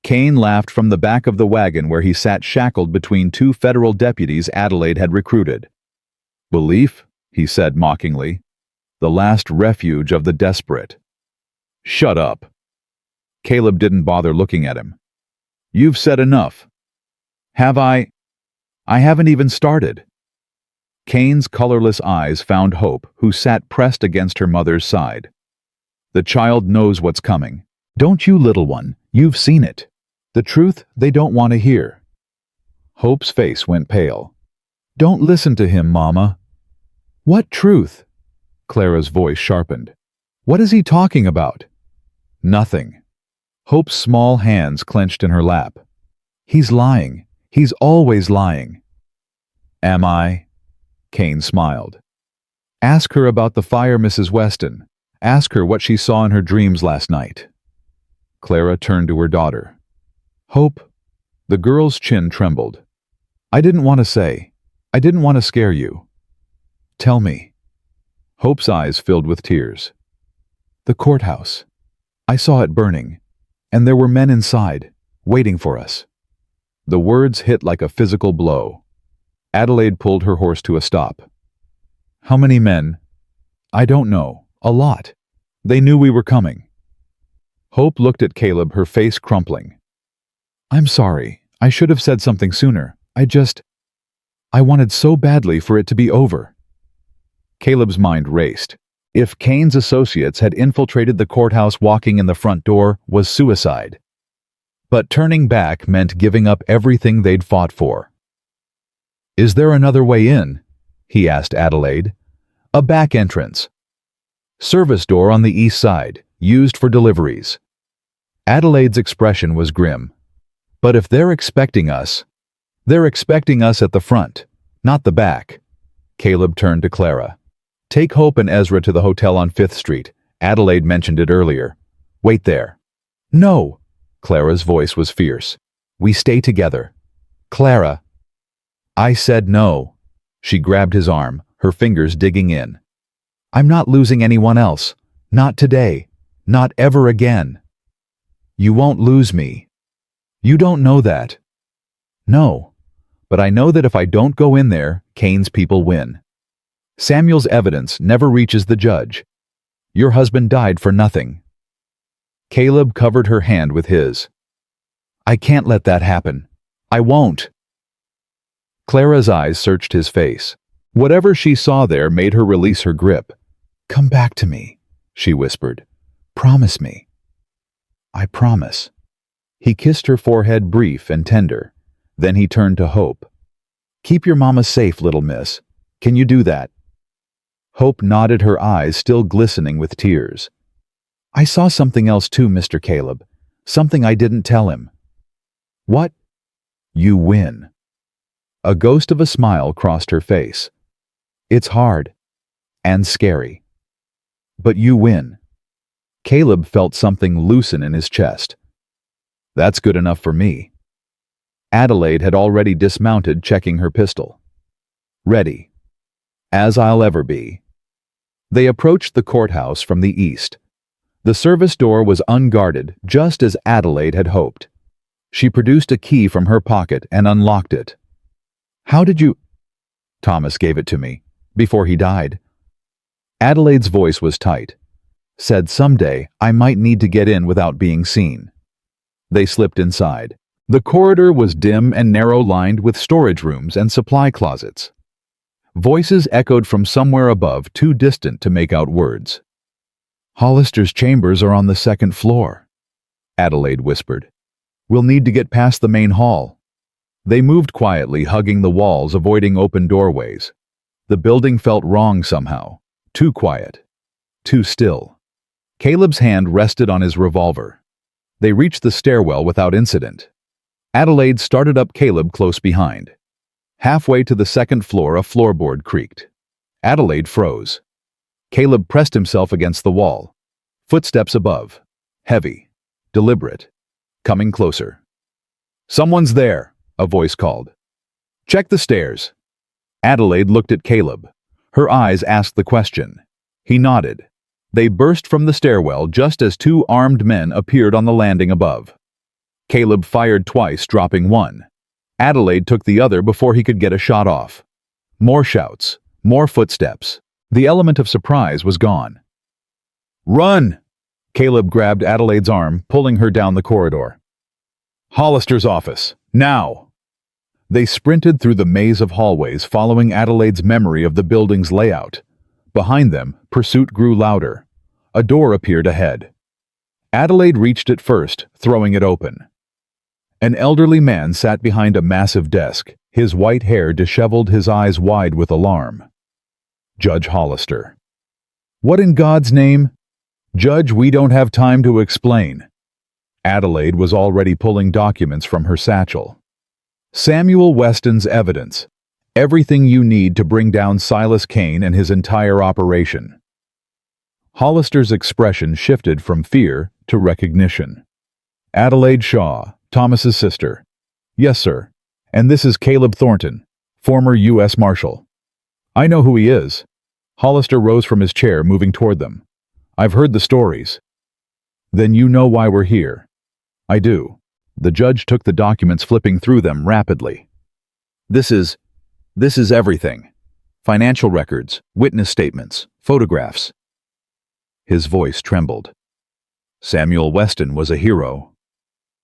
Kane laughed from the back of the wagon where he sat shackled between 2 federal deputies Adelaide had recruited. "Belief?" he said mockingly. "The last refuge of the desperate." "Shut up." Caleb didn't bother looking at him. "You've said enough." "Have I? I haven't even started." Kane's colorless eyes found Hope, who sat pressed against her mother's side. The child knows what's coming. Don't you, little one, you've seen it. The truth they don't want to hear. Hope's face went pale. Don't listen to him, Mama. What truth? Clara's voice sharpened. What is he talking about? Nothing. Hope's small hands clenched in her lap. He's lying. He's always lying. Am I? Kane smiled. Ask her about the fire, Mrs. Weston. Ask her what she saw in her dreams last night. Clara turned to her daughter. Hope. The girl's chin trembled. I didn't want to say. I didn't want to scare you. Tell me. Hope's eyes filled with tears. The courthouse. I saw it burning, and there were men inside, waiting for us. The words hit like a physical blow. Adelaide pulled her horse to a stop. How many men? I don't know. A lot. They knew we were coming. Hope looked at Caleb, her face crumpling. I'm sorry. I should have said something sooner. I wanted so badly for it to be over. Caleb's mind raced. If Kane's associates had infiltrated the courthouse, walking in the front door was suicide. But turning back meant giving up everything they'd fought for. Is there another way in? He asked Adelaide. A back entrance. Service door on the east side, used for deliveries. Adelaide's expression was grim. But if they're expecting us at the front, not the back. Caleb turned to Clara. Take Hope and Ezra to the hotel on 5th Street. Adelaide mentioned it earlier. Wait there. No. Clara's voice was fierce. We stay together. Clara. I said no. She grabbed his arm, her fingers digging in. I'm not losing anyone else. Not today. Not ever again. You won't lose me. You don't know that. No. But I know that if I don't go in there, Kane's people win. Samuel's evidence never reaches the judge. Your husband died for nothing. Caleb covered her hand with his. I can't let that happen. I won't. Clara's eyes searched his face. Whatever she saw there made her release her grip. Come back to me, she whispered. Promise me. I promise. He kissed her forehead, brief and tender. Then he turned to Hope. Keep your mama safe, little miss. Can you do that? Hope nodded, her eyes still glistening with tears. I saw something else too, Mr. Caleb. Something I didn't tell him. What? You win. A ghost of a smile crossed her face. It's hard. And scary. But you win. Caleb felt something loosen in his chest. That's good enough for me. Adelaide had already dismounted, checking her pistol. Ready. As I'll ever be. They approached the courthouse from the east. The service door was unguarded, just as Adelaide had hoped. She produced a key from her pocket and unlocked it. How did you... Thomas gave it to me, before he died. Adelaide's voice was tight. Said someday I might need to get in without being seen. They slipped inside. The corridor was dim and narrow-lined with storage rooms and supply closets. Voices echoed from somewhere above, too distant to make out words. Hollister's chambers are on the 2nd floor, Adelaide whispered. We'll need to get past the main hall. They moved quietly, hugging the walls, avoiding open doorways. The building felt wrong somehow. Too quiet. Too still. Caleb's hand rested on his revolver. They reached the stairwell without incident. Adelaide started up, Caleb close behind. Halfway to the 2nd floor, a floorboard creaked. Adelaide froze. Caleb pressed himself against the wall. Footsteps above. Heavy. Deliberate. Coming closer. Someone's there, a voice called. Check the stairs. Adelaide looked at Caleb. Her eyes asked the question. He nodded. They burst from the stairwell just as 2 armed men appeared on the landing above. Caleb fired twice, dropping one. Adelaide took the other before he could get a shot off. More shouts, more footsteps. The element of surprise was gone. Run! Caleb grabbed Adelaide's arm, pulling her down the corridor. Hollister's office, now! They sprinted through the maze of hallways, following Adelaide's memory of the building's layout. Behind them, pursuit grew louder. A door appeared ahead. Adelaide reached it first, throwing it open. An elderly man sat behind a massive desk, his white hair disheveled, his eyes wide with alarm. Judge Hollister. What in God's name? Judge, we don't have time to explain. Adelaide was already pulling documents from her satchel. Samuel Weston's evidence. Everything you need to bring down Silas Kane and his entire operation. Hollister's expression shifted from fear to recognition. Adelaide Shaw, Thomas's sister. Yes, sir. And this is Caleb Thornton, former U.S. Marshal. I know who he is. Hollister rose from his chair, moving toward them. I've heard the stories. Then you know why we're here. I do. The judge took the documents, flipping through them rapidly. This is everything. Financial records, witness statements, photographs. His voice trembled. Samuel Weston was a hero.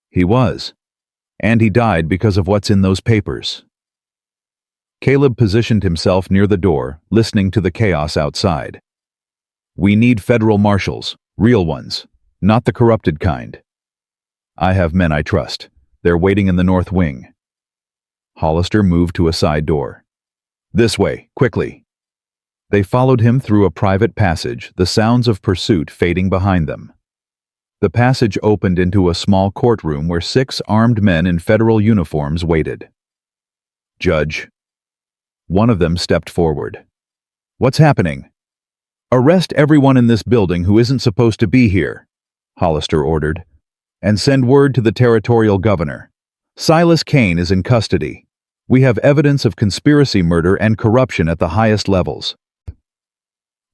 He was. And he died because of what's in those papers. Caleb positioned himself near the door, listening to the chaos outside. We need federal marshals, real ones, not the corrupted kind. I have men I trust. They're waiting in the north wing. Hollister moved to a side door. This way, quickly. They followed him through a private passage, the sounds of pursuit fading behind them. The passage opened into a small courtroom where 6 armed men in federal uniforms waited. Judge. One of them stepped forward. What's happening? Arrest everyone in this building who isn't supposed to be here, Hollister ordered, and send word to the territorial governor. Silas Kane is in custody. We have evidence of conspiracy murder and corruption at the highest levels.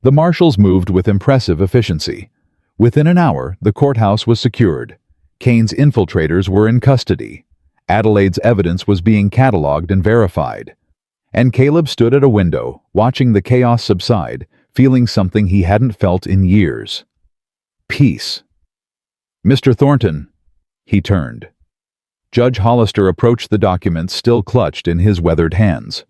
The marshals moved with impressive efficiency. Within an hour, the courthouse was secured. Kane's infiltrators were in custody. Adelaide's evidence was being cataloged and verified. And Caleb stood at a window, watching the chaos subside, feeling something he hadn't felt in years. Peace. Mr. Thornton. He turned. Judge Hollister approached the documents still clutched in his weathered hands.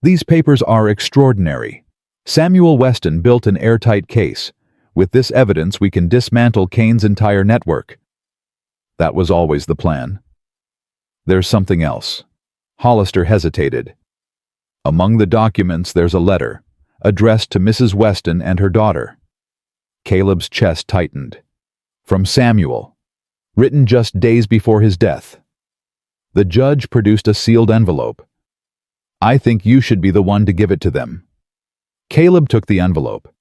These papers are extraordinary. Samuel Weston built an airtight case. With this evidence, we can dismantle Kane's entire network. That was always the plan. There's something else. Hollister hesitated. Among the documents, there's a letter, addressed to Mrs. Weston and her daughter. Caleb's chest tightened. From Samuel. Written just days before his death. The judge produced a sealed envelope. I think you should be the one to give it to them. Caleb took the envelope.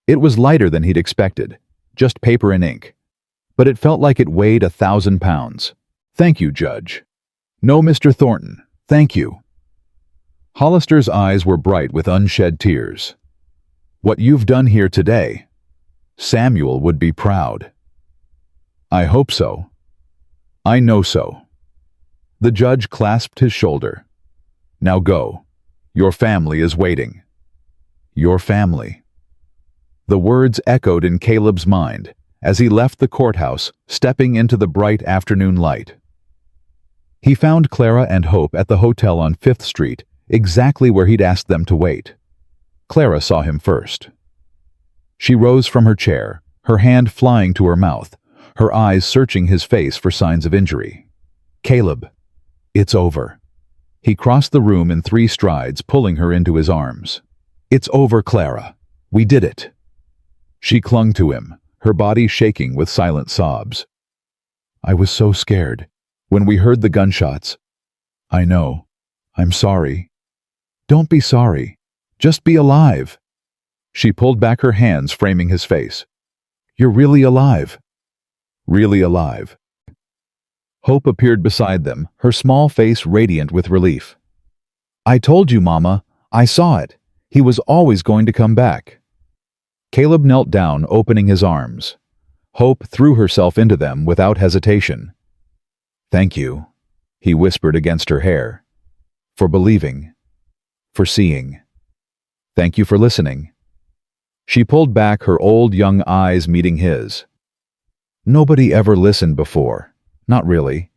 It was lighter than he'd expected, just paper and ink. But it felt like it weighed 1,000 pounds. Thank you, Judge. No, Mr. Thornton, thank you. Hollister's eyes were bright with unshed tears. What you've done here today, Samuel would be proud. I hope so. I know so. The judge clasped his shoulder. Now go. Your family is waiting. Your family. The words echoed in Caleb's mind as he left the courthouse, stepping into the bright afternoon light. He found Clara and Hope at the hotel on 5th Street, exactly where he'd asked them to wait. Clara saw him first. She rose from her chair, her hand flying to her mouth, her eyes searching his face for signs of injury. Caleb, it's over. He crossed the room in 3 strides, pulling her into his arms. It's over, Clara. We did it. She clung to him, her body shaking with silent sobs. I was so scared. When we heard the gunshots. I know. I'm sorry. Don't be sorry. Just be alive. She pulled back her hands, framing his face. You're really alive. Really alive. Hope appeared beside them, her small face radiant with relief. I told you, Mama. I saw it. He was always going to come back. Caleb knelt down, opening his arms. Hope threw herself into them without hesitation. Thank you, he whispered against her hair. For believing. For seeing. Thank you for listening. She pulled back, her old young eyes meeting his. Nobody ever listened before. Not really.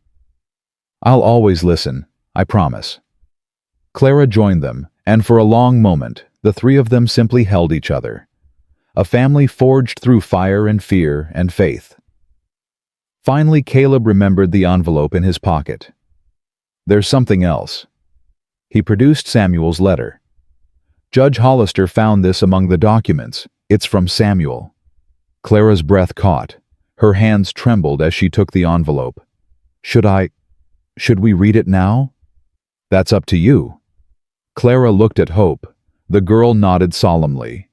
I'll always listen, I promise. Clara joined them, and for a long moment, the 3 of them simply held each other. a family forged through fire and fear and faith. Finally, Caleb remembered the envelope in his pocket. There's something else. He produced Samuel's letter. Judge Hollister found this among the documents. It's from Samuel. Clara's breath caught. Her hands trembled as she took the envelope. Should we read it now? That's up to you. Clara looked at Hope. The girl nodded solemnly.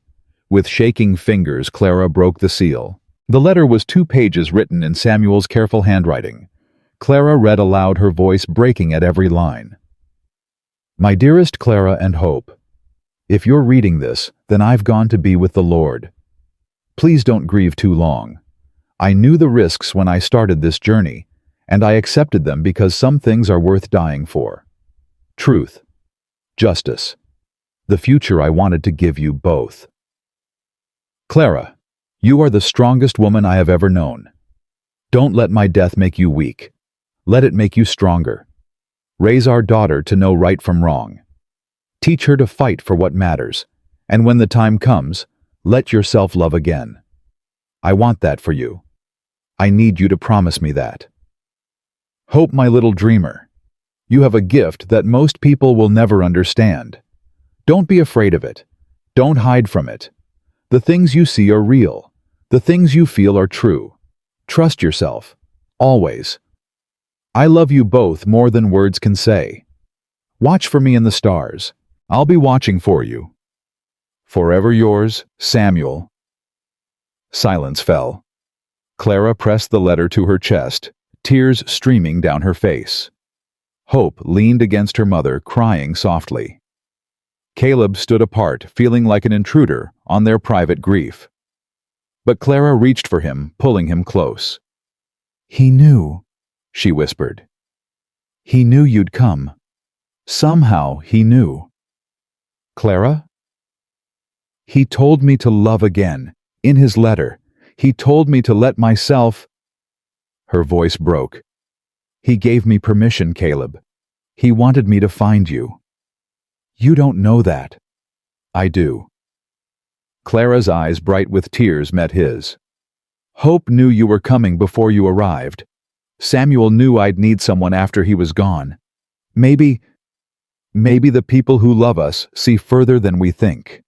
With shaking fingers, Clara broke the seal. The letter was 2 pages written in Samuel's careful handwriting. Clara read aloud, her voice breaking at every line. My dearest Clara and Hope, if you're reading this, then I've gone to be with the Lord. Please don't grieve too long. I knew the risks when I started this journey, and I accepted them because some things are worth dying for. Truth. Justice. The future I wanted to give you both. Clara, you are the strongest woman I have ever known. Don't let my death make you weak. Let it make you stronger. Raise our daughter to know right from wrong. Teach her to fight for what matters, and when the time comes, let yourself love again. I want that for you. I need you to promise me that. Hope, my little dreamer. You have a gift that most people will never understand. Don't be afraid of it. Don't hide from it. The things you see are real. The things you feel are true. Trust yourself. Always. I love you both more than words can say. Watch for me in the stars. I'll be watching for you. Forever yours, Samuel. Silence fell. Clara pressed the letter to her chest, tears streaming down her face. Hope leaned against her mother, crying softly. Caleb stood apart, feeling like an intruder on their private grief. But Clara reached for him, pulling him close. He knew, she whispered. He knew you'd come. Somehow he knew. Clara? He told me to love again. In his letter, he told me to let myself... Her voice broke. He gave me permission, Caleb. He wanted me to find you. You don't know that. I do. Clara's eyes, bright with tears, met his. Hope knew you were coming before you arrived. Samuel knew I'd need someone after he was gone. Maybe the people who love us see further than we think.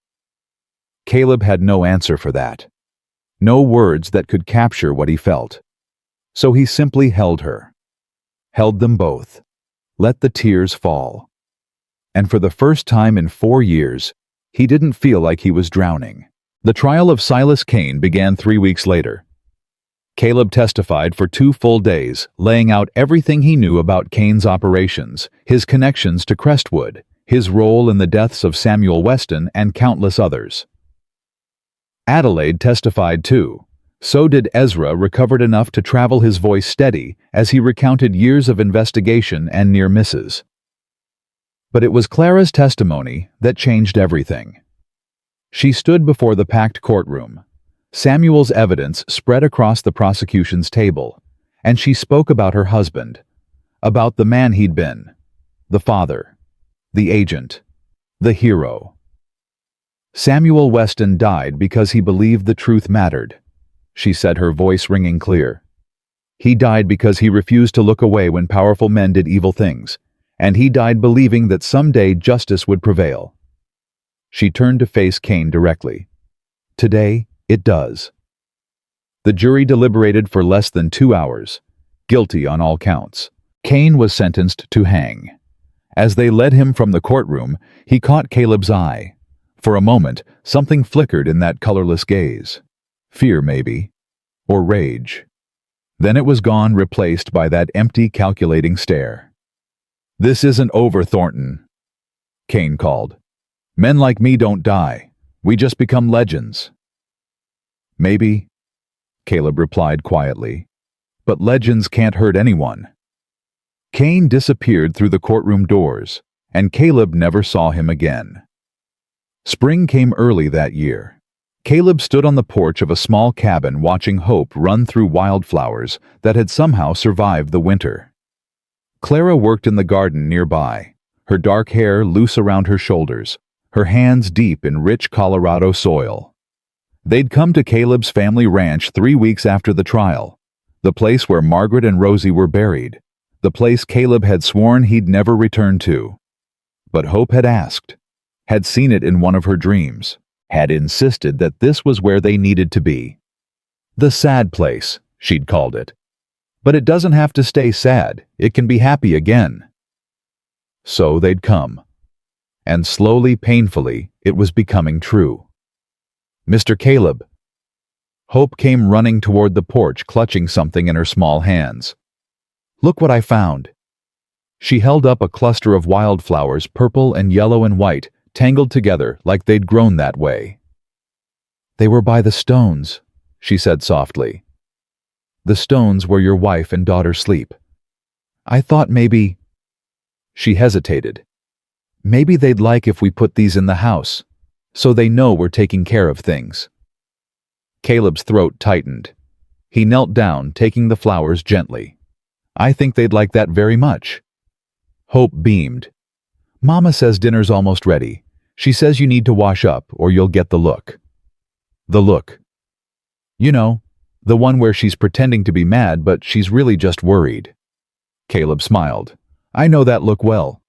Caleb had no answer for that. No words that could capture what he felt. So he simply held her. Held them both. Let the tears fall. And for the first time in 4 years, he didn't feel like he was drowning. The trial of Silas Cain began 3 weeks later. Caleb testified for 2 full days, laying out everything he knew about Cain's operations, his connections to Crestwood, his role in the deaths of Samuel Weston and countless others. Adelaide testified too. So did Ezra, recovered enough to travel his voice steady as he recounted years of investigation and near misses. But it was Clara's testimony that changed everything. She stood before the packed courtroom. Samuel's evidence spread across the prosecution's table, and she spoke about her husband, about the man he'd been, the father, the agent, the hero. Samuel Weston died because he believed the truth mattered, she said, her voice ringing clear. He died because he refused to look away when powerful men did evil things, and he died believing that someday justice would prevail. She turned to face Cain directly. Today, it does. The jury deliberated for less than 2 hours, guilty on all counts. Cain was sentenced to hang. As they led him from the courtroom, he caught Caleb's eye. For a moment, something flickered in that colorless gaze. Fear, maybe, or rage. Then it was gone, replaced by that empty, calculating stare. This isn't over, Thornton, Cain called. Men like me don't die. We just become legends. Maybe, Caleb replied quietly, but legends can't hurt anyone. Cain disappeared through the courtroom doors, and Caleb never saw him again. Spring came early that year. Caleb stood on the porch of a small cabin watching Hope run through wildflowers that had somehow survived the winter. Clara worked in the garden nearby, her dark hair loose around her shoulders, her hands deep in rich Colorado soil. They'd come to Caleb's family ranch 3 weeks after the trial, the place where Margaret and Rosie were buried, the place Caleb had sworn he'd never return to. But Hope had asked, had seen it in one of her dreams, had insisted that this was where they needed to be. The sad place, she'd called it. But it doesn't have to stay sad, it can be happy again. So they'd come. And slowly, painfully, it was becoming true. Mr. Caleb. Hope came running toward the porch, clutching something in her small hands. Look what I found. She held up a cluster of wildflowers, purple and yellow and white, tangled together like they'd grown that way. They were by the stones, she said softly. The stones where your wife and daughter sleep. I thought maybe... She hesitated. Maybe they'd like if we put these in the house, so they know we're taking care of things. Caleb's throat tightened. He knelt down, taking the flowers gently. I think they'd like that very much. Hope beamed. Mama says dinner's almost ready. She says you need to wash up or you'll get the look. The look. You know, the one where she's pretending to be mad but she's really just worried. Caleb smiled. I know that look well.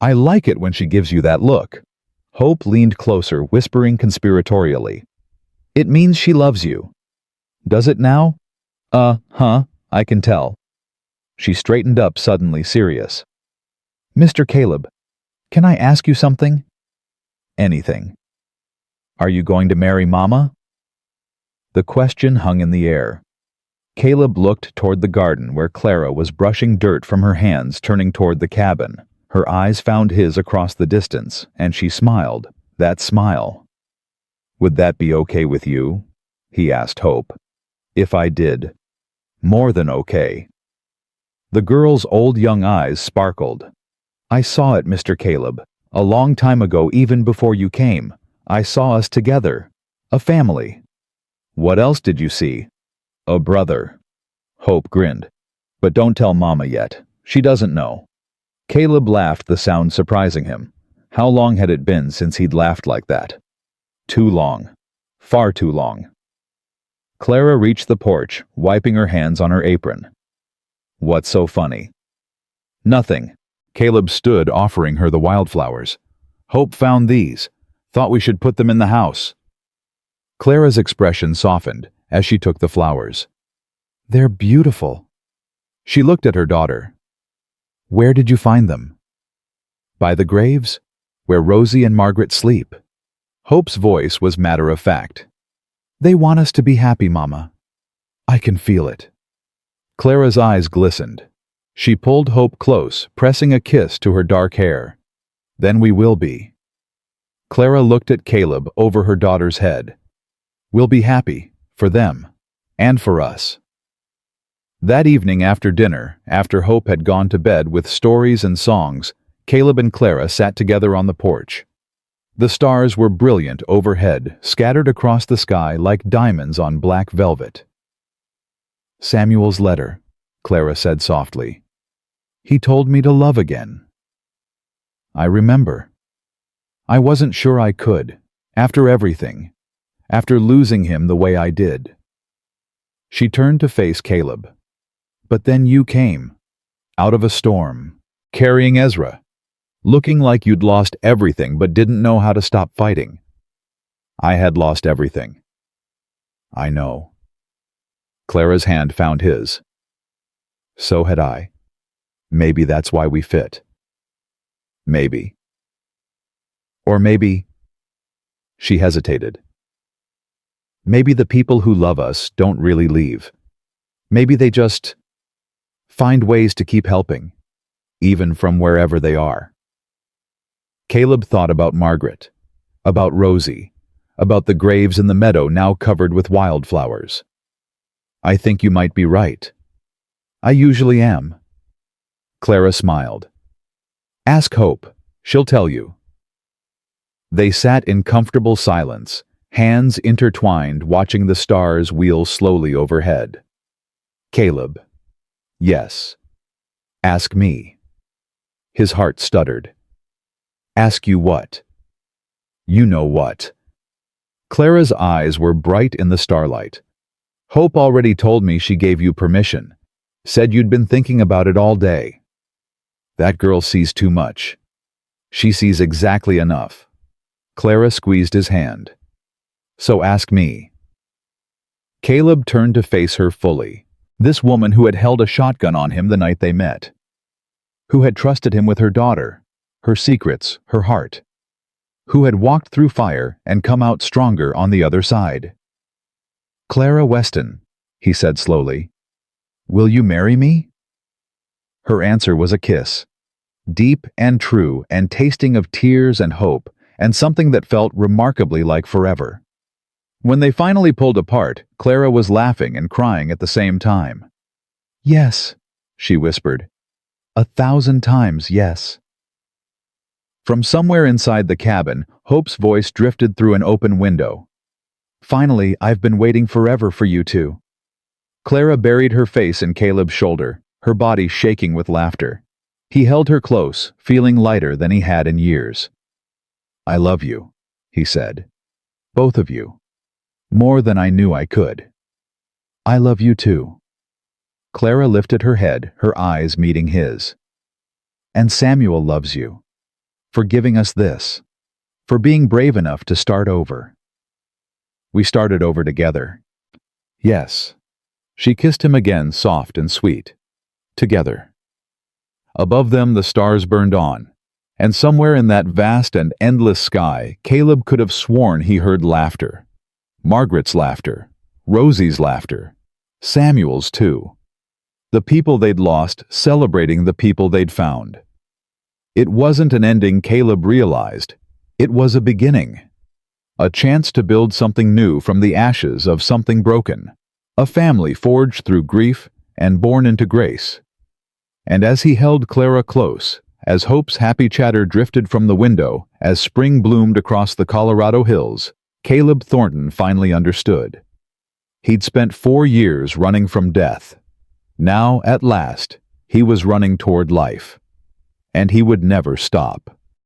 I like it when she gives you that look. Hope leaned closer, whispering conspiratorially. It means she loves you. Does it now? I can tell. She straightened up, suddenly serious. Mr. Caleb, can I ask you something? Anything. Are you going to marry Mama? The question hung in the air. Caleb looked toward the garden where Clara was brushing dirt from her hands, turning toward the cabin. Her eyes found his across the distance, and she smiled, that smile. Would that be okay with you? He asked Hope. If I did. More than okay. The girl's old young eyes sparkled. I saw it, Mr. Caleb, a long time ago, even before you came. I saw us together. A family. What else did you see? A brother. Hope grinned. But don't tell Mama yet. She doesn't know. Caleb laughed, the sound surprising him. How long had it been since he'd laughed like that? Too long. Far too long. Clara reached the porch, wiping her hands on her apron. What's so funny? Nothing. Caleb stood, offering her the wildflowers. Hope found these. Thought we should put them in the house. Clara's expression softened as she took the flowers. They're beautiful. She looked at her daughter. Where did you find them? By the graves, where Rosie and Margaret sleep. Hope's voice was matter-of-fact. They want us to be happy, Mama. I can feel it. Clara's eyes glistened. She pulled Hope close, pressing a kiss to her dark hair. Then we will be. Clara looked at Caleb over her daughter's head. We'll be happy, for them, and for us. That evening after dinner, after Hope had gone to bed with stories and songs, Caleb and Clara sat together on the porch. The stars were brilliant overhead, scattered across the sky like diamonds on black velvet. Samuel's letter, Clara said softly. He told me to love again. I remember. I wasn't sure I could, after everything, after losing him the way I did. She turned to face Caleb. But then you came, out of a storm, carrying Ezra, looking like you'd lost everything but didn't know how to stop fighting. I had lost everything. I know. Clara's hand found his. So had I. Maybe that's why we fit. Maybe. Or maybe... She hesitated. Maybe the people who love us don't really leave. Maybe they just find ways to keep helping, even from wherever they are. Caleb thought about Margaret, about Rosie, about the graves in the meadow now covered with wildflowers. I think you might be right. I usually am. Clara smiled. Ask Hope. She'll tell you. They sat in comfortable silence, hands intertwined, watching the stars wheel slowly overhead. Caleb. Yes. Ask me. His heart stuttered. Ask you what? You know what. Clara's eyes were bright in the starlight. Hope already told me she gave you permission. Said you'd been thinking about it all day. That girl sees too much. She sees exactly enough. Clara squeezed his hand. So ask me. Caleb turned to face her fully. This woman who had held a shotgun on him the night they met. Who had trusted him with her daughter, her secrets, her heart. Who had walked through fire and come out stronger on the other side. Clara Weston, he said slowly, will you marry me? Her answer was a kiss. Deep and true and tasting of tears and hope and something that felt remarkably like forever. When they finally pulled apart, Clara was laughing and crying at the same time. Yes, she whispered. 1,000 times yes. From somewhere inside the cabin, Hope's voice drifted through an open window. Finally, I've been waiting forever for you two. Clara buried her face in Caleb's shoulder, her body shaking with laughter. He held her close, feeling lighter than he had in years. I love you, he said. Both of you. More than I knew I could. I love you too. Clara lifted her head, her eyes meeting his. And Samuel loves you. For giving us this. For being brave enough to start over. We started over together. Yes. She kissed him again, soft and sweet. Together. Above them the stars burned on, and somewhere in that vast and endless sky, Caleb could have sworn he heard laughter. Margaret's laughter. Rosie's laughter. Samuel's too. The people they'd lost celebrating the people they'd found. It wasn't an ending Caleb realized. It was a beginning. A chance to build something new from the ashes of something broken. A family forged through grief and born into grace. And as he held Clara close, as Hope's happy chatter drifted from the window, as spring bloomed across the Colorado hills, Caleb Thornton finally understood. He'd spent 4 years running from death. Now, at last, he was running toward life. And he would never stop.